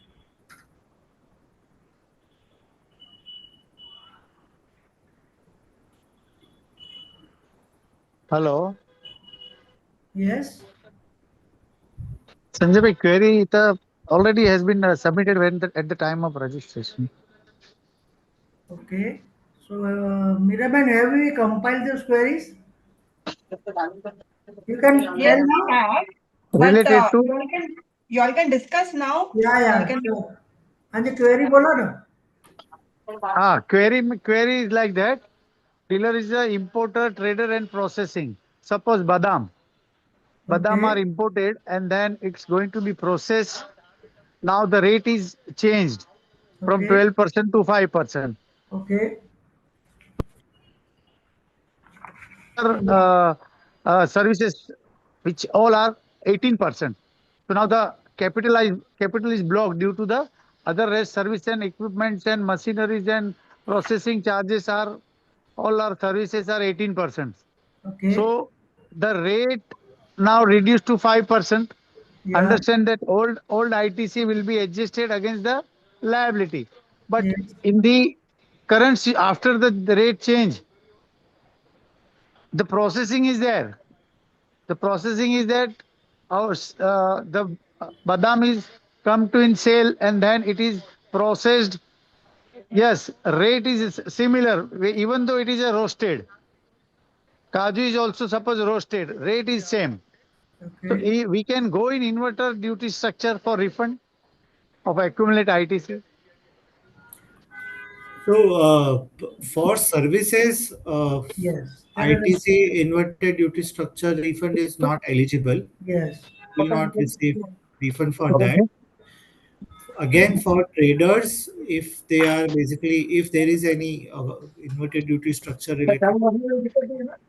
Hello. Yes. Sanjay bhai, query already has been submitted at the time of registration. Okay. So, Miraban, have we compiled those queries? You can Yes, tell we now? have. But Related to you all can discuss now. Yeah, You all yeah, can. sure. And the query bola na? query is like that. Dealer is a importer, trader, and processing. Suppose badam Okay, are imported and then it's going to be processed. Now the rate is changed from okay, 12% to 5%. okay, Other Yeah. services which all are 18%. So now the capital is blocked due to the other rest service and equipments and machineries and processing charges are all our services are 18%. okay. So the rate now reduced to 5%. Yeah, Understand that old ITC will be adjusted against the liability. But yes, in the current after the rate change, the processing is there. The processing is that our the badam is come to in sale and then it is processed. Yes, rate is similar even though it is a roasted. Kaju is also suppose roasted. Rate is same. So okay. we can go in inverter duty structure for refund of accumulate ITC. So, for services, Yes, there is, ITC inverted duty structure refund is not eligible. yes. Will not receive refund for that. Okay. Again, for traders, if they are basically, if there is any inverted duty structure related,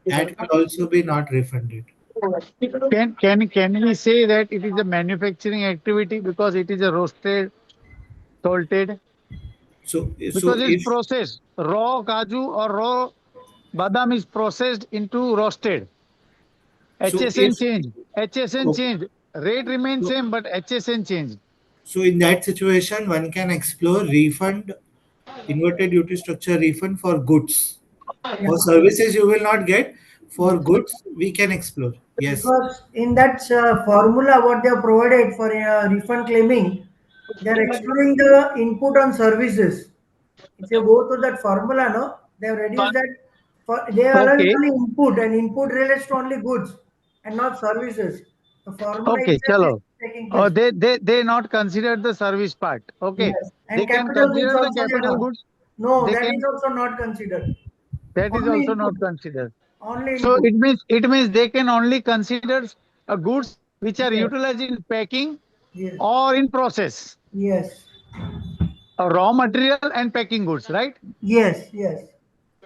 that could also be not refunded. Can we say that it is a manufacturing activity because it is a roasted, salted? So Because it's if processed. Raw kaju or raw badam is processed into roasted. so HSN if change. HSN okay, changed. Rate remains so, same, but HSN changed. so in that situation, one can explore refund, inverted duty structure refund for goods. Yeah, For services, you will not get. For goods, we can explore. Yes. because in that formula, what they have provided for refund claiming, they are excluding the input on services. If you go to that formula, no, they have reduced that. For they allow Okay. only input, and input relates to only goods and not services. The formula Okay. itself is Chalo. taking Oh, place. they not consider the service part. Okay. Yes, They and can capital goods consider the also they capital have. goods. No, They that is can also not considered. that is Only also input. not considered. Only So input. it means they can only consider goods which are Yes. utilized in packing Yes. or in process. Yes. Raw material and packing goods, right? Yes. Yes.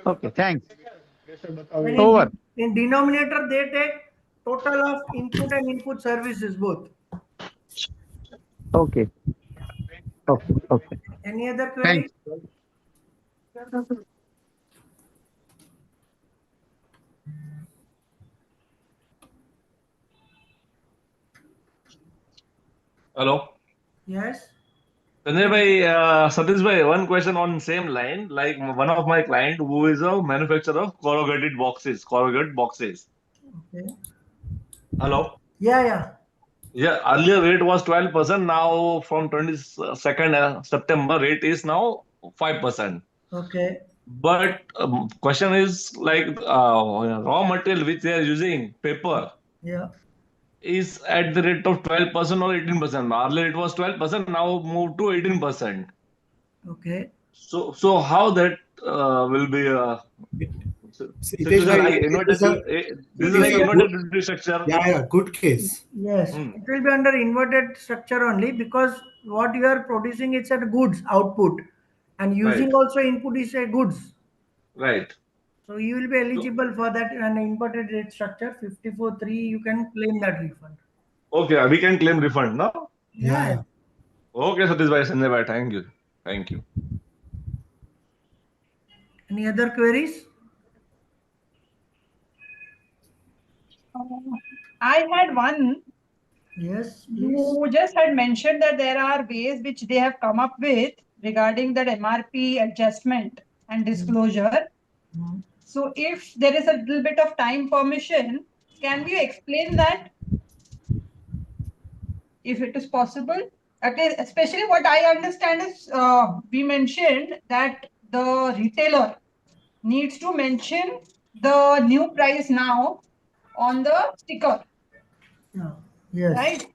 Okay, thanks. And Over. in denominator, they take total of input and input services both. Okay, okay. Any other Thanks. query? Hello. Yes. Sanjay bhai, Satish bhai, one question on same line. Like one of my client who is a manufacturer of corrugated boxes. Okay. Hello. Yeah. Yeah. Yeah, earlier rate was 12%. Now from 22nd September, rate is now 5%. Okay. But question is like raw material which they are using, paper, Yeah. is at the rate of 12% or 18%. Earlier it was 12%, now moved to 18%. Okay. So how that will be a It is situation like like it is a this it is is like a good, inverted duty structure. yeah, yeah, good case. Yes. Hmm. It will be under inverted structure only because what you are producing it's at goods output, and using Right, also input is a goods. right. So you will be So, eligible for that and inverted rate structure 54(3). You can claim that refund. okay, we can claim refund, no? Yeah, Yeah. yeah. Okay, Satish bhai, Sanjay bhai, thank you. Thank you. Any other queries? I had one. Yes, please. You just had mentioned that there are ways which they have come up with regarding that MRP adjustment and disclosure. Mhm. So if there is a little bit of time permission, can you explain that if it is possible? Okay, especially what I understand is we mentioned that the retailer needs to mention the new price now on the sticker, Yeah. Yes. right?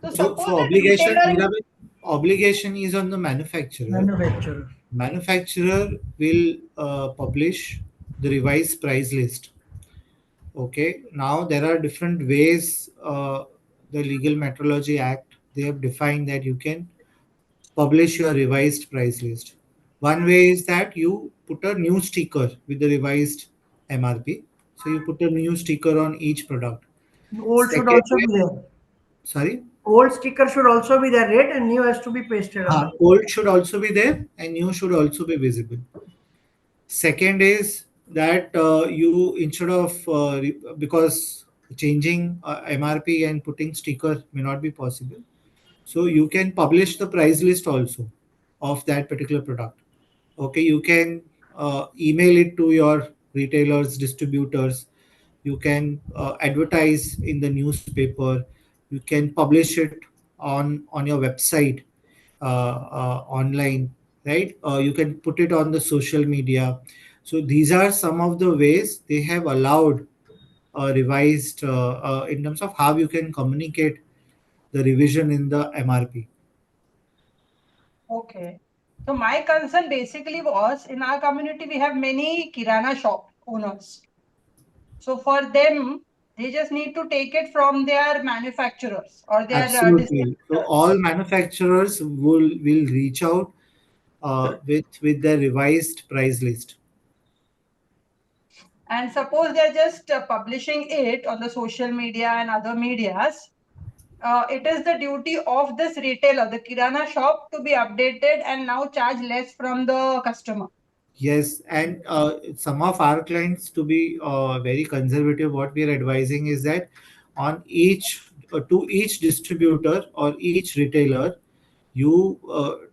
So So, suppose so the obligation, retailer is, Mirabai, obligation is on the manufacturer. Manufacturer. Manufacturer will publish the revised price list. Okay. Now there are different ways. The Legal Metrology Act, they have defined that you can publish your revised price list. One way is that you put a new sticker with the revised MRP. So you put a new sticker on each product. Old should Second also way, be there. sorry, Old sticker should also be there, right? And new has to be pasted on it. old should also be there and new should also be visible. Second is that you instead of because changing MRP and putting sticker may not be possible, so you can publish the price list also of that particular product. Okay, you can email it to your retailers, distributors. You can advertise in the newspaper. You can publish it on your website, online, right? You can put it on the social media. So these are some of the ways they have allowed revised in terms of how you can communicate the revision in the MRP. okay. So my concern basically was, in our community we have many kirana shop owners. So for them, they just need to take it from their manufacturers or their Absolutely. So distributors. all manufacturers will reach out with their revised price list. And suppose they're just publishing it on the social media and other medias, it is the duty of this retailer, the kirana shop, to be updated and now charge less from the customer. Yes, and some of our clients, to be very conservative, what we are advising is that on each to each distributor or each retailer, you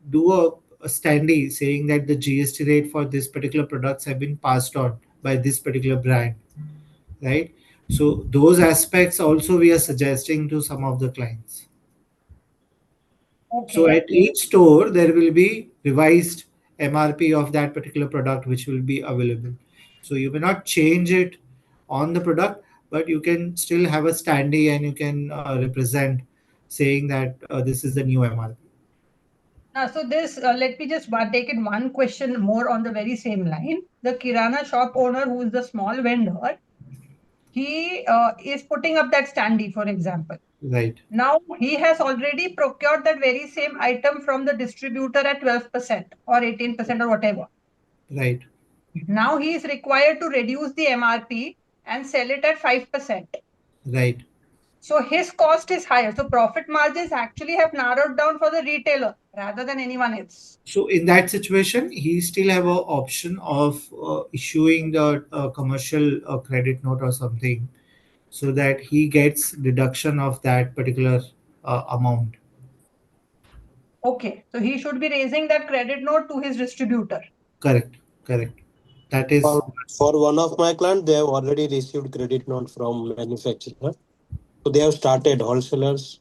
do a standee saying that the GST rate for this particular products have been passed on by this particular brand, right? So those aspects also we are suggesting to some of the clients. So Okay. at each store, there will be revised MRP of that particular product which will be available. So you may not change it on the product, but you can still have a standee and you can represent saying that this is the new MRP. Now, so this, let me just take it one question more on the very same line. The kirana shop owner, who is the small vendor, he is putting up that standee, for example. Right, Now, he has already procured that very same item from the distributor at 12% or 18% or whatever. right, Now, he is required to reduce the MRP and sell it at 5%. right. So, his cost is higher. So, profit margins actually have narrowed down for the retailer rather than anyone else. So in that situation, he still have a option of issuing the commercial credit note or something, so that he gets deduction of that particular amount. Okay, so he should be raising that credit note to his distributor. Correct, correct. That is For one of my clients, they have already received credit note from manufacturer. So they have started wholesalers.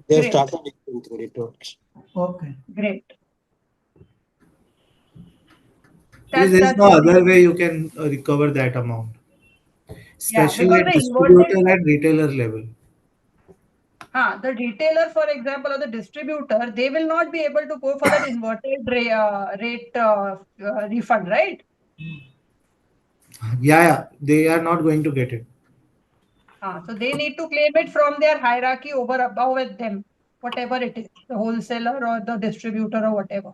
They have Great, started issuing credit notes. Okay. great. because That's there is that's no really other good. way you can recover that amount, Yeah, especially because at the inverted, distributor and retailer level. the retailer, for example, or the distributor, they will not be able to go for that inverted rate refund, right? Yeah, yeah, they are not going to get it. So they need to claim it from their hierarchy over above with them, whatever it is, the wholesaler or the distributor or whatever.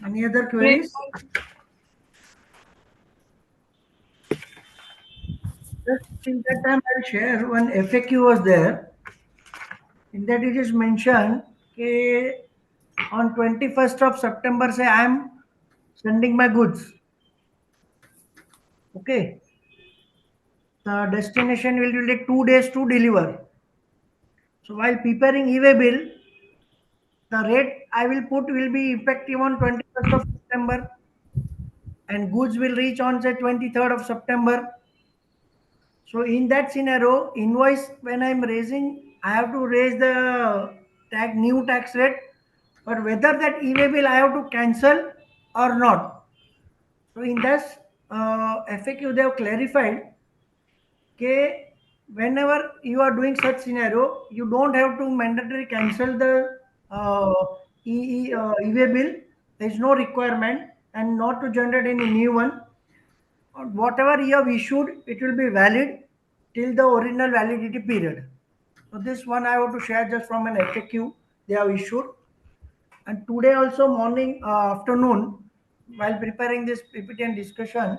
Any other Great. queries? Just in that time, I'll share one FAQ was there. In that it is mentioned that on 21st of September, say I am sending my goods. Okay. The destination will take 2 days to deliver. So while preparing e-way bill, the rate I will put will be effective on 21st of September and goods will reach on say 23rd of September. So in that scenario, invoice when I'm raising, I have to raise the new tax rate, but whether that e-way bill I have to cancel or not. So in this FAQ, they have clarified that whenever you are doing such scenario, you don't have to mandatory cancel the EWA bill. There is no requirement, and not to generate any new one. Whatever you have issued, it will be valid till the original validity period. So this one I want to share just from an FAQ they have issued. And today also morning, afternoon, while preparing this PPT and discussion,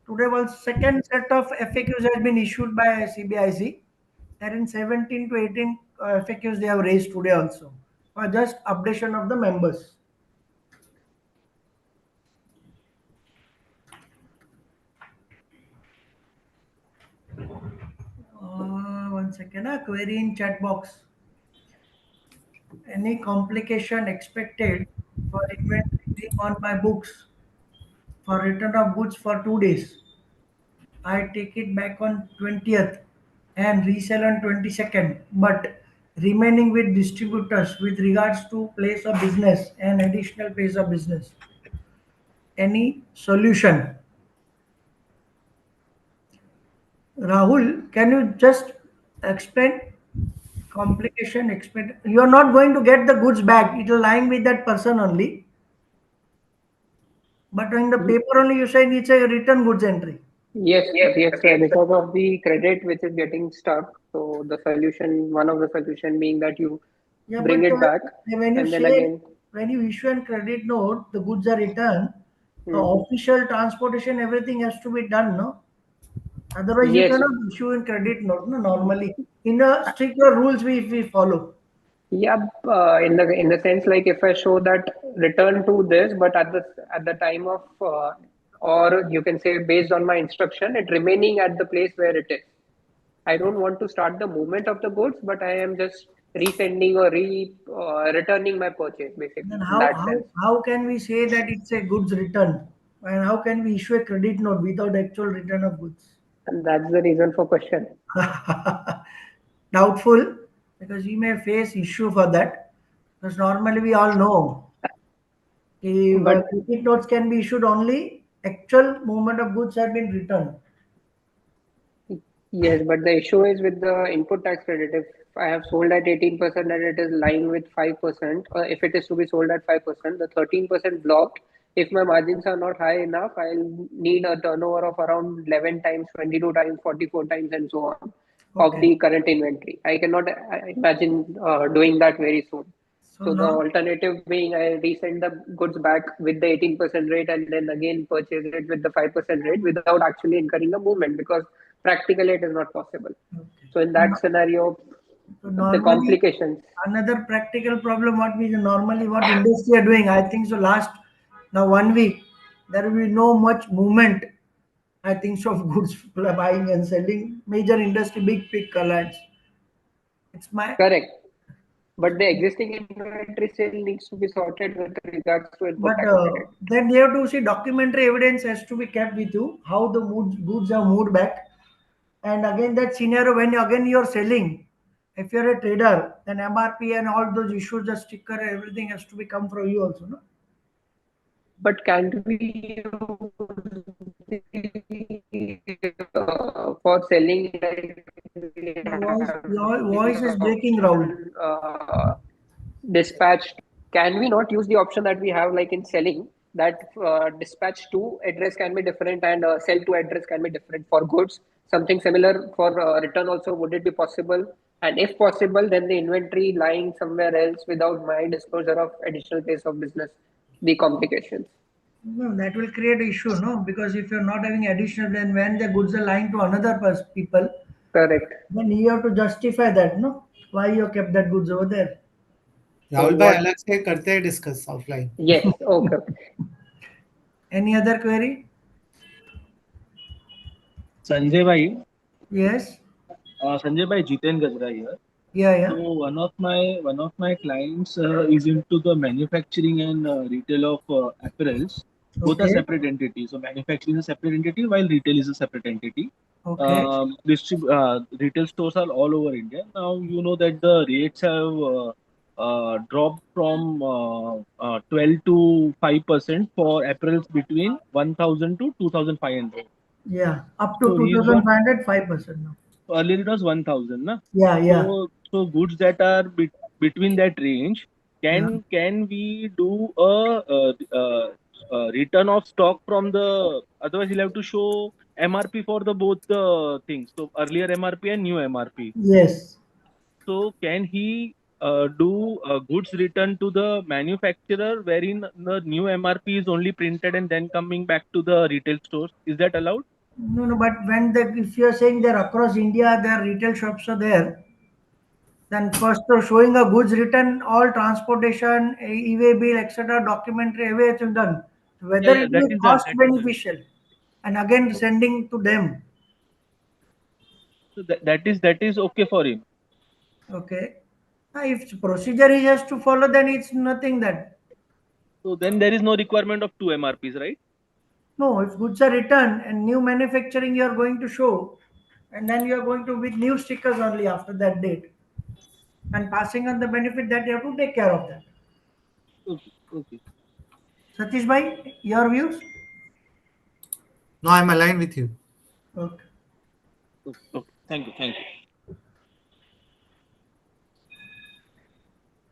today was second set of FAQs has been issued by CBIC. There in 17 to 18 FAQs they have raised today also. For just updation of the members. One second, query in chat box. Any complication expected for inventory on my books for return of goods for 2 days? I take it back on 20th and resell on 22nd, but remaining with distributors with regards to place of business and additional place of business. Any solution? Rahul, can you just explain complication? You are not going to get the goods back. It is lying with that person only. But in the paper only you say it's a return goods entry. Yes, yes, sir. Because of the credit which is getting stuck. So the solution, one of the solution being that you Yeah, bring but it back, when you and then say again, when you issue a credit note, the goods are returned. hmm, Official transportation, everything has to be done, no? Otherwise, you yes, cannot issue a credit note, no? Normally, in a stricter rules we follow. yeah. In the sense like if I show that return to this, but at the time of or you can say based on my instruction, it remaining at the place where it is. I don't want to start the movement of the goods, but I am just resending or returning my purchase Then basically in how that sense. how how can we say that it's a goods return? And how can we issue a credit note without actual return of goods? And that's the reason for question. Doubtful, because you may face issue for that. Because normally we all know if But credit notes can be issued only actual movement of goods have been returned. yes, but the issue is with the input tax credit. If I have sold at 18% and it is lying with 5%, or if it is to be sold at 5%, the 13% blocked. If my margins are not high enough, I'll need a turnover of around 11 times, 22 times, 44 times, and so on of Okay. the current inventory. I cannot imagine doing that very soon. So So the now, alternative being I resend the goods back with the 18% rate and then again purchase it with the 5% rate without actually incurring the movement because practically it is not possible. okay. So in that scenario, So the normally, complications. another practical problem what we normally what industry are doing, I think so last now 1 week, there will be no much movement, I think so, of goods buying and selling. Major industry, big clients. It's my Correct. But the existing inventory still needs to be sorted with regards to input but tax credit. then you have to see documentary evidence has to be kept with you, how the goods are moved back. And again, that scenario when again you're selling, if you're a trader, then MRP and all those issues, the sticker, everything has to be come from you also, no? But can't we for selling like we Your have voice the is breaking, Rahul. option dispatch? Can we not use the option that we have like in selling that dispatch to address can be different and sell to address can be different for goods? Something similar for return also, would it be possible? And if possible, then the inventory lying somewhere else without my disclosure of additional place of business, the complications. No, that will create issue, no? Because if you're not having additional, then when the goods are lying to another people, Correct. then you have to justify that, no? Why you kept that goods over there? So Rahul भाई what? अलग से करते हैं discuss offline. Yes. Okay. Any other query? Sanjay bhai, Yes. Sanjay bhai, Jiten Gajra here. Yeah. So one of my clients is into the manufacturing and retail of apparels. Both are Okay. separate entities. So manufacturing is a separate entity while retail is a separate entity. Okay. Retail stores are all over India. Now you know that the rates have dropped from 12 to 5% for apparels between 1,000 to 2,500. Yeah, up to So he's got 2,500, 5% now. earlier it was 1,000, na? Yeah, yeah, So goods that are between that range, yeah. can we do a return of stock from the? Otherwise, he'll have to show MRP for the both the things. So earlier MRP and new MRP. Yes. So can he do goods return to the manufacturer wherein the new MRP is only printed and then coming back to the retail stores? Is that allowed? No, no, but if you're saying they're across India, their retail shops are there, then first showing a goods return, all transportation, e-way bill, etc., documentary, everything done. Whether Yeah, it that is is done. cost That is done. beneficial, and again sending to them. So that is okay for him. Okay. If procedure he has to follow, then it's nothing that. So then there is no requirement of two MRPs, right? No, if goods are returned and new manufacturing you are going to show, and then you are going to with new stickers only after that date, and passing on the benefit that you have to take care of that. Okay, okay, Satish bhai, your views? No, I'm aligned with you. Okay. okay, okay. Thank you, thank you.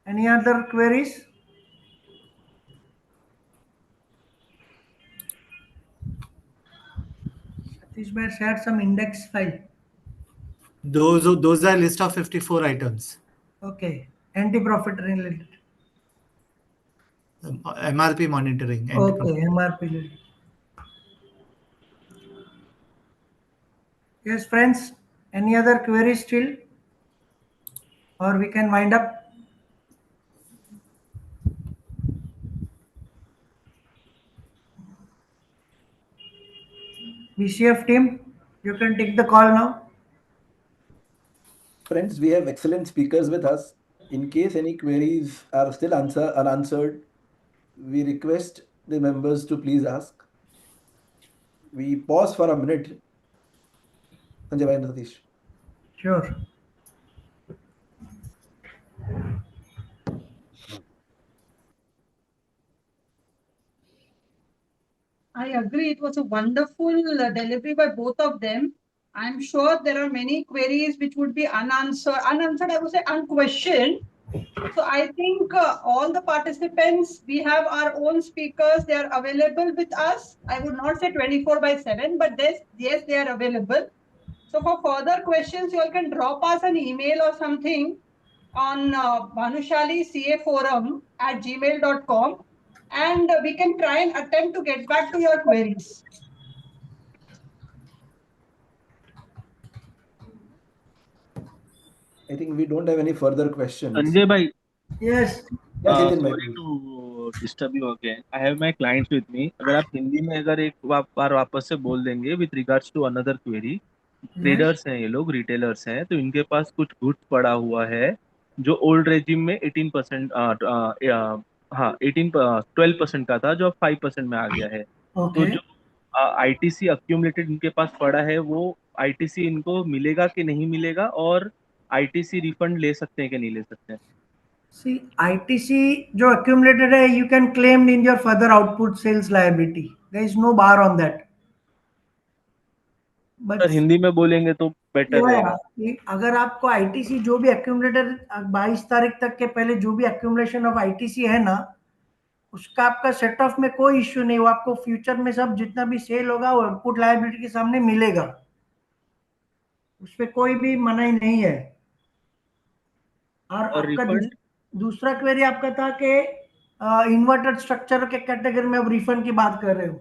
Any other queries? Satish bhai shared some index file. Those are list of 54 items. Okay. Anti-profit related. MRP monitoring and Okay, MRP related. Yes, friends. Any other queries still? Or we can wind up? BCF team, you can take the call now. Friends, we have excellent speakers with us. In case any queries are still unanswered, we request the members to please ask. We pause for a minute. Sanjay Bhai and Satish. Sure. I agree. It was a wonderful delivery by both of them. I'm sure there are many queries which would be unanswered. Unanswered, I would say unquestioned. So I think all the participants, we have our own speakers. They are available with us. I would not say 24/7, but yes, they are available. So for further questions, you all can drop us an email or something on Bhanushali CA Forum at gmail.com, and we can try and attempt to get back to your queries. I think we don't have any further questions. Sanjay bhai, Yes. Yeah, Chetan bhai, sorry please. to disturb you again. I have my clients with me. अगर आप हिंदी में अगर एक बार वापस से बोल देंगे with regards to another query. Yes. Traders हैं, ये लोग रिटेलर्स हैं, तो इनके पास कुछ गुड्स पड़ा हुआ है जो ओल्ड रेजिम में 18%, हाँ 12% का था, जो अब 5% में आ गया है। तो Okay. जो आईटीसी अक्यूमुलेटेड इनके पास पड़ा है, वो आईटीसी इनको मिलेगा कि नहीं मिलेगा, और आईटीसी रिफंड ले सकते हैं कि नहीं ले सकते हैं? See, ITC जो accumulated है, you can claim in your further output sales liability. There is no bar on that. But sir Hindi में बोलेंगे तो बेटर रहेगा। अगर आपको आईटीसी जो भी एक्यूमुलेटर 22 तारीख तक के पहले जो भी एक्यूमुलेशन ऑफ आईटीसी है ना, उसका आपका सेट ऑफ में कोई इश्यू नहीं, वो आपको फ्यूचर में सब जितना भी सेल होगा वो आउटपुट लायबिलिटी के सामने मिलेगा, उसमें कोई भी मनाही नहीं है। और आपका रिफंड? दूसरा क्वेरी आपका था कि इन्वर्टेड स्ट्रक्चर के कैटेगरी में अब रिफंड की बात कर रहे हो।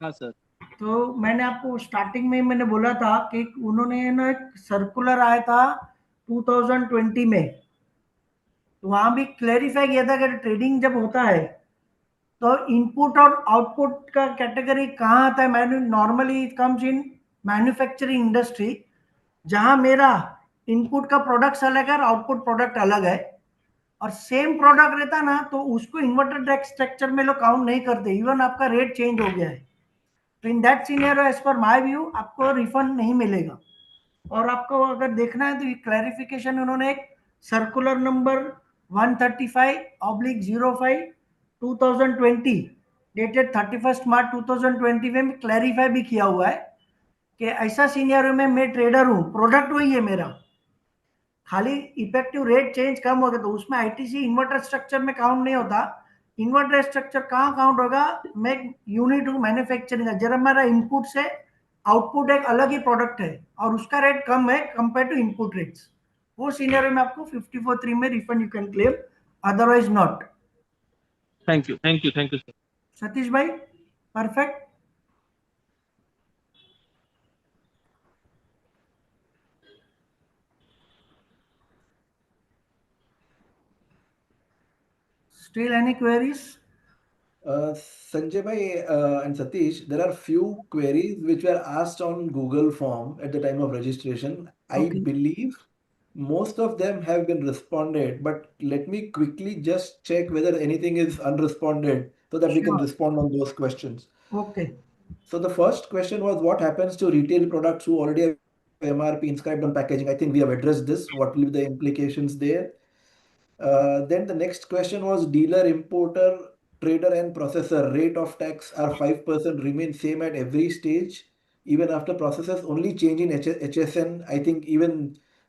हाँ सर। तो मैंने आपको स्टार्टिंग में मैंने बोला था कि उन्होंने ना एक सर्कुलर आया था 2020 में, तो वहां भी क्लेरिफाई किया था कि ट्रेडिंग जब होता है तो इनपुट और आउटपुट का कैटेगरी कहाँ आता है। मैंने normally it comes in manufacturing industry, जहां मेरा इनपुट का प्रोडक्ट अलग है और आउटपुट प्रोडक्ट अलग है, और सेम प्रोडक्ट रहता ना तो उसको इन्वर्टेड स्ट्रक्चर में लोग काउंट नहीं करते, इवन आपका रेट चेंज हो गया है। तो in that scenario as per my view आपको रिफंड नहीं मिलेगा। और आपको अगर देखना है तो ये क्लैरिफिकेशन उन्होंने एक सर्कुलर नंबर 135/05 2020 डेटेड 31 मार्च 2020 में क्लैरिफाई भी किया हुआ है कि ऐसा सीनियर में मैं ट्रेडर हूँ, प्रोडक्ट वही है मेरा, खाली इफेक्टिव रेट चेंज कम हो गया तो उसमें आईटीसी इन्वर्टर स्ट्रक्चर में काउंट नहीं होता। इन्वर्टर स्ट्रक्चर कहाँ काउंट होगा? मैं यूनिट हूँ मैन्युफैक्चरिंग का, जरा मेरा इनपुट से आउटपुट एक अलग ही प्रोडक्ट है और उसका रेट कम है कंपेयर टू इनपुट रेट्स, वो सीनियर में आपको 54(3) में refund you can claim, otherwise not. Thank you, thank you, thank you sir. Satish भाई perfect. Still any queries? Sanjay bhai and Satish, there are few queries which were asked on Google form at the time of registration. I Okay. believe most of them have been responded, but let me quickly just check whether anything is unresponded so that we can Sure. respond on those questions. Okay. So the first question was what happens to retail products who already have MRP inscribed on packaging? I think we have addressed this. What will be the implications there? Then the next question was dealer, importer, trader, and processor rate of tax are 5% remain same at every stage, even after processors only change in HSN. I think even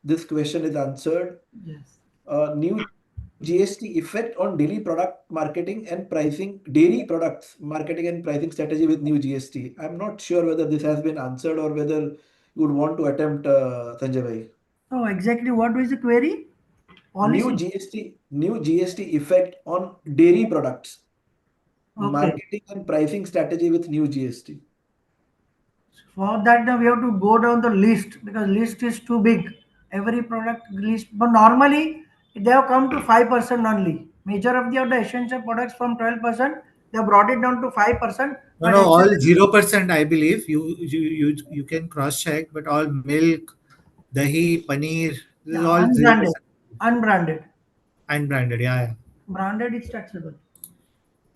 this question is answered. Yes. New GST effect on daily product marketing and pricing, dairy products marketing and pricing strategy with new GST. I'm not sure whether this has been answered or whether you would want to attempt, Sanjay bhai. Oh, exactly. What was the query? Policy. New GST effect on dairy products, Okay. marketing and pricing strategy with new GST. For that, now we have to go down the list because list is too big. Every product list, but normally they have come to 5% only. Major of the essential products from 12%, they have brought it down to 5%. No, But no, all HSN, 0%, I believe. You can cross check, but all milk, dahi, paneer, this is yeah, all unbranded, 0%. unbranded, Unbranded, yeah, yeah. branded is taxable.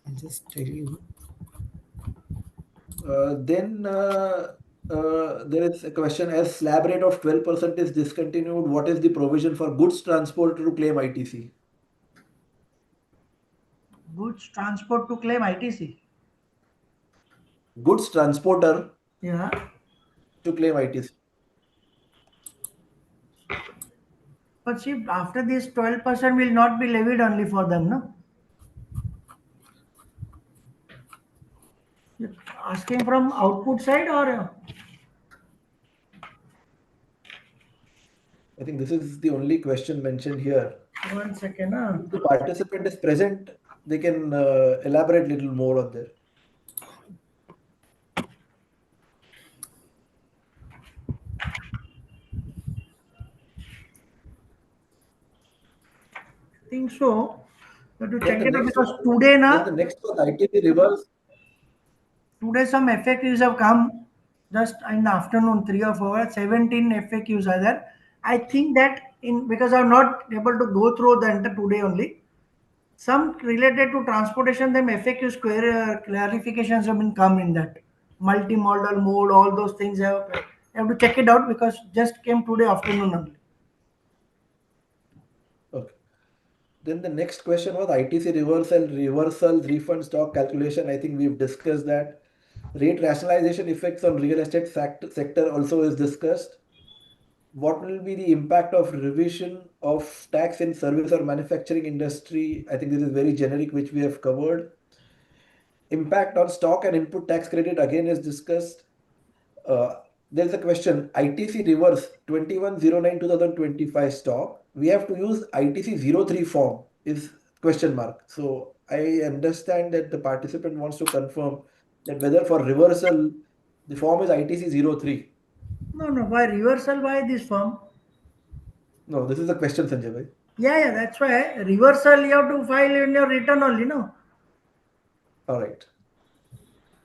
I'll just tell you. Then there is a question as slab rate of 12% is discontinued. What is the provision for goods transport to claim ITC? Goods transport to claim ITC. Goods transporter Yeah. to claim ITC. But see, after this 12% will not be levied only for them, no? You're asking from output side or I think this is the only question mentioned here. 1 second? If the participant is present, they can elaborate a little more on that. Think so. But to Then check the it out next because one, today, then the na, next was ITC reverse. today some FAQs have come just in the afternoon, 3 or 4, 17 FAQs are there. I think that in because I'm not able to go through the entire today only. Some related to transportation, them FAQs clarifications have been come in that multimodal mode, all those things have to check it out because just came today afternoon only. Okay. Then the next question was ITC reversal, refund stock calculation. I think we've discussed that. Rate rationalization effects on real estate sector also is discussed. What will be the impact of revision of tax in service or manufacturing industry? I think this is very generic, which we have covered. Impact on stock and input tax credit again is discussed. Uh, there's a question ITC reverse 2109-2025 stock. We have to use ITC 03 form is question mark. So I understand that the participant wants to confirm that whether for reversal the form is ITC 03. No, no, why reversal? Why this form? No, this is the question, Sanjay bhai. Yeah, that's why reversal you have to file in your return only, no? All right.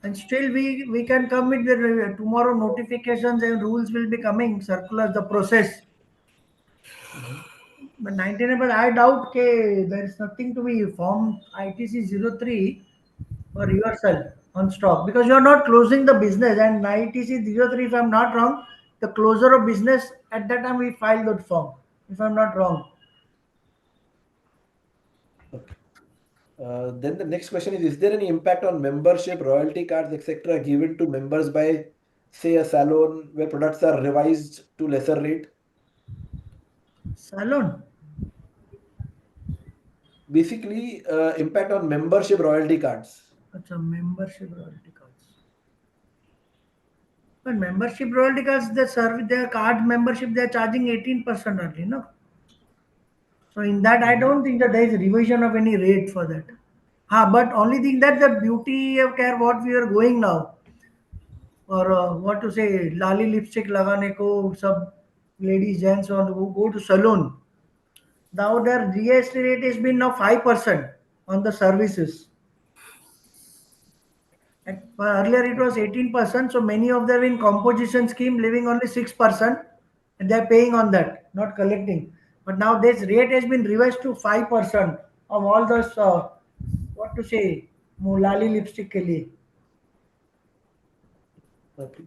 And still we can come with the tomorrow notifications and rules will be coming, circulars, the process. Mhm. But 99, but I doubt there is nothing to be form ITC 03 for reversal on stock because you are not closing the business and ITC 03, if I'm not wrong, the closure of business at that time we filed that form, if I'm not wrong. Then the next question is there any impact on membership, royalty cards, etc. given to members by, say, a salon where products are revised to lesser rate? Salon. Basically, impact on membership royalty cards. Acha, membership royalty cards. But membership royalty cards, they serve their card membership, they are charging 18% only, no? So in that, I don't think that there is revision of any rate for that. But only thing that the beauty of care what we are going now, or what to say, lali lipstick lagane ko sab ladies gents or who go to salon. Now their GST rate has been now 5% on the services. Earlier it was 18%, so many of them in composition scheme living only 6%, and they're paying on that, not collecting. But now this rate has been revised to 5% of all those, what to say, mulali lipstick ke liye. Okay.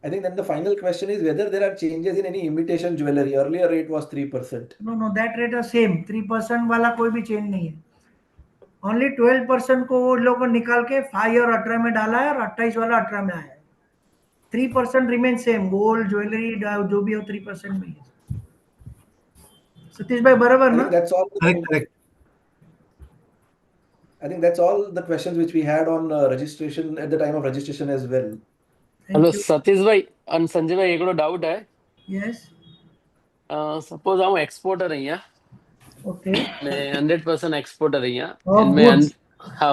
I think then the final question is whether there are changes in any imitation jewelry. Earlier rate was 3%. No, that rate is same. 3% वाला कोई भी change नहीं है. Only 12% को वो लोगों को निकाल के 5 और 18 में डाला है और 28 वाला 18 में आया है. 3% remain same. Gold, jewelry, जो भी हो 3% में ही है. सतीश भाई बराबर I ना? think that's all. Correct. I think that's all the questions which we had on registration at the time of registration as well. Hello Thank you. Satish भाई અને સંજય ભાઈ એકડો ડાઉટ હે Yes. સપોઝ હું એક્સપોર્ટર અહીંયા Okay. ને 100% exporter અહીંયા Of and May goods.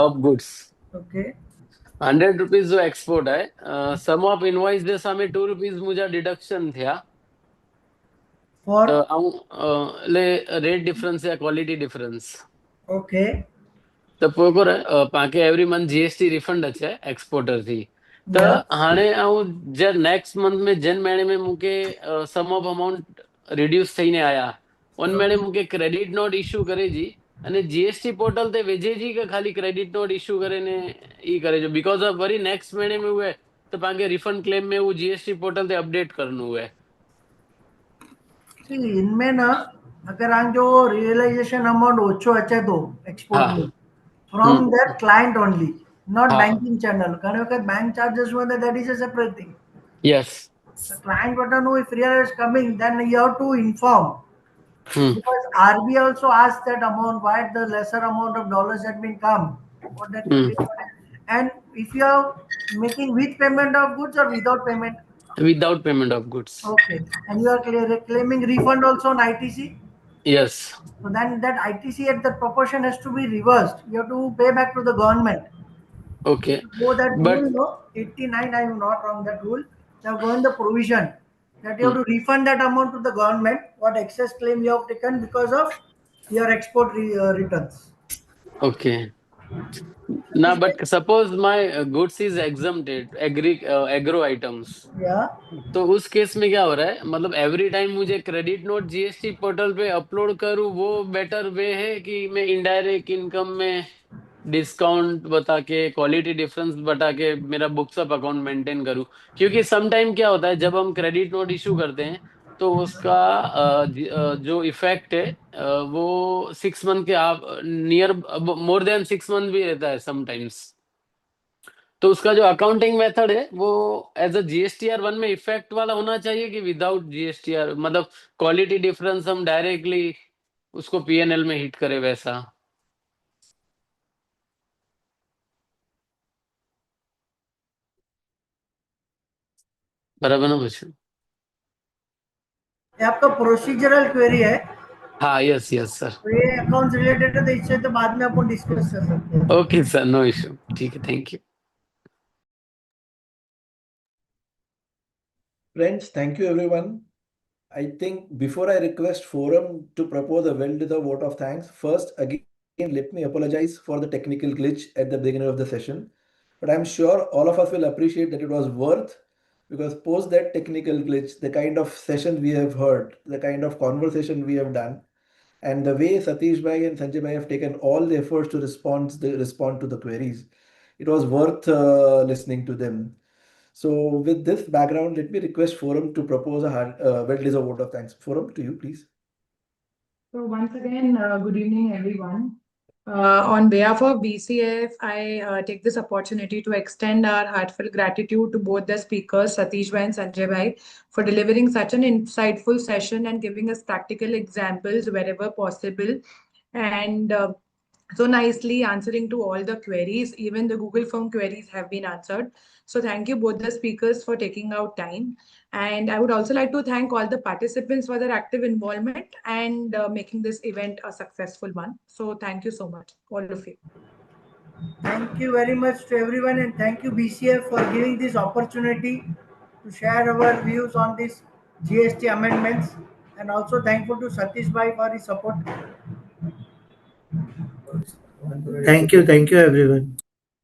Of goods Okay. 100 rupees જો એક્સપોર્ટ है સમ ઓફ ઇનવોઇસ જે સામે 2 રૂપીસ મુજા डिडक्शन થયા For. તો આવું એટલે રેટ ડિફરન્સ या ક્વોલિટી ડિફરન્સ Okay. તો પોકો પાકે એવરી મંથ જીએસટી રિફંડ છે એક્સપોર્ટર थी તો Yeah. હાણે આવું જે નેક્સ્ટ મંથ में जन महीने में मुके सम ऑफ अमाउंट रिड्यूस થઈને આયા ઓન મેળે મુકે ક્રેડિટ નોટ ઇશ્યુ કરે જી અને જીએસટી પોર્ટલ તે વેજે જી કે ખાલી ક્રેડિટ નોટ ઇશ્યુ કરે ને ઈ કરે જો બીકોઝ ऑफ वरी नेक्स्ट महीने में हुए तो पाके रिफंड क्लेम में वो जीएसटी पोर्टल ते अपडेट करनु है See, इनमें ना अगर आप जो रियलाइजेशन अमाउंट ओछो अचे तो एक्सपोर्ट हाँ. में from their client only, not हाँ. banking channel. घणे वक्त bank charges were that is a separate thing. Yes The client button know if real is coming, then you have to inform. Because RBI also asked that amount, why the lesser amount of dollars that been come, what that and if you are making with payment of goods or without payment. Without payment of goods. Okay, and you are claiming refund also on ITC. Yes. So then that ITC at the proportion has to be reversed. You have to pay back to the government. Okay. So that But rule, no, 89, I am not wrong, that rule, they have given the provision that you have to refund that amount to the government, what excess claim you have taken because of your export returns. Okay. Now, but suppose my goods is exempted, agro items. Yeah. तो उस case में क्या हो रहा है मतलब every time मुझे credit note GST portal पे अपलोड करूं वो बेटर वे है कि मैं इनडायरेक्ट इनकम में डिस्काउंट बता के क्वालिटी डिफरेंस बता के मेरा बुक्स अप अकाउंट मेंटेन करूं क्योंकि सम टाइम क्या होता है जब हम क्रेडिट नोट इशू करते हैं तो उसका जो इफेक्ट है वो 6 मंथ के आप नियर मोर देन 6 मंथ भी रहता है समटाइम्स तो उसका जो अकाउंटिंग मेथड है वो एज अ जीएसटीआर 1 में इफेक्ट वाला होना चाहिए कि विदाउट जीएसटीआर मतलब क्वालिटी डिफरेंस हम डायरेक्टली उसको पीएनएल में हिट करे वैसा बराबर ना कुछ आपका प्रोसीजरल क्वेरी है हाँ यस यस सर तो ये अकाउंट्स रिलेटेड है तो इससे तो बाद में अपन डिस्कस कर सकते हैं ओके सर नो इशू ठीक है thank you Friends, thank you everyone. I think before I request forum to propose a well-deserved vote of thanks, first again let me apologize for the technical glitch at the beginning of the session. But I'm sure all of us will appreciate that it was worth because post that technical glitch, the kind of session we have heard, the kind of conversation we have done, and the way Satish Bhai and Sanjay Bhai have taken all the efforts to respond to the queries, it was worth listening to them. So with this background, let me request Forum to propose a well-deserved vote of thanks. Forum, to you, please. So once again, good evening, everyone. On behalf of BCF, I take this opportunity to extend our heartfelt gratitude to both the speakers, Satish Bhai and Sanjay Bhai, for delivering such an insightful session and giving us practical examples wherever possible. And so nicely answering to all the queries. Even the Google form queries have been answered. So thank you both the speakers for taking out time. And I would also like to thank all the participants for their active involvement and making this event a successful one. So thank you so much, all of you. Thank you very much to everyone, and thank you BCF for giving this opportunity to share our views on this GST amendments, and also thankful to Satish Bhai for his support. Thank you, everyone.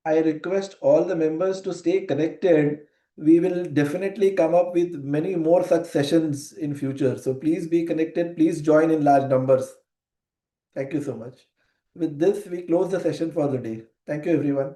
I request all the members to stay connected. We will definitely come up with many more such sessions in future. So please be connected. Please join in large numbers. Thank you so much. With this, we close the session for the day. Thank you, everyone.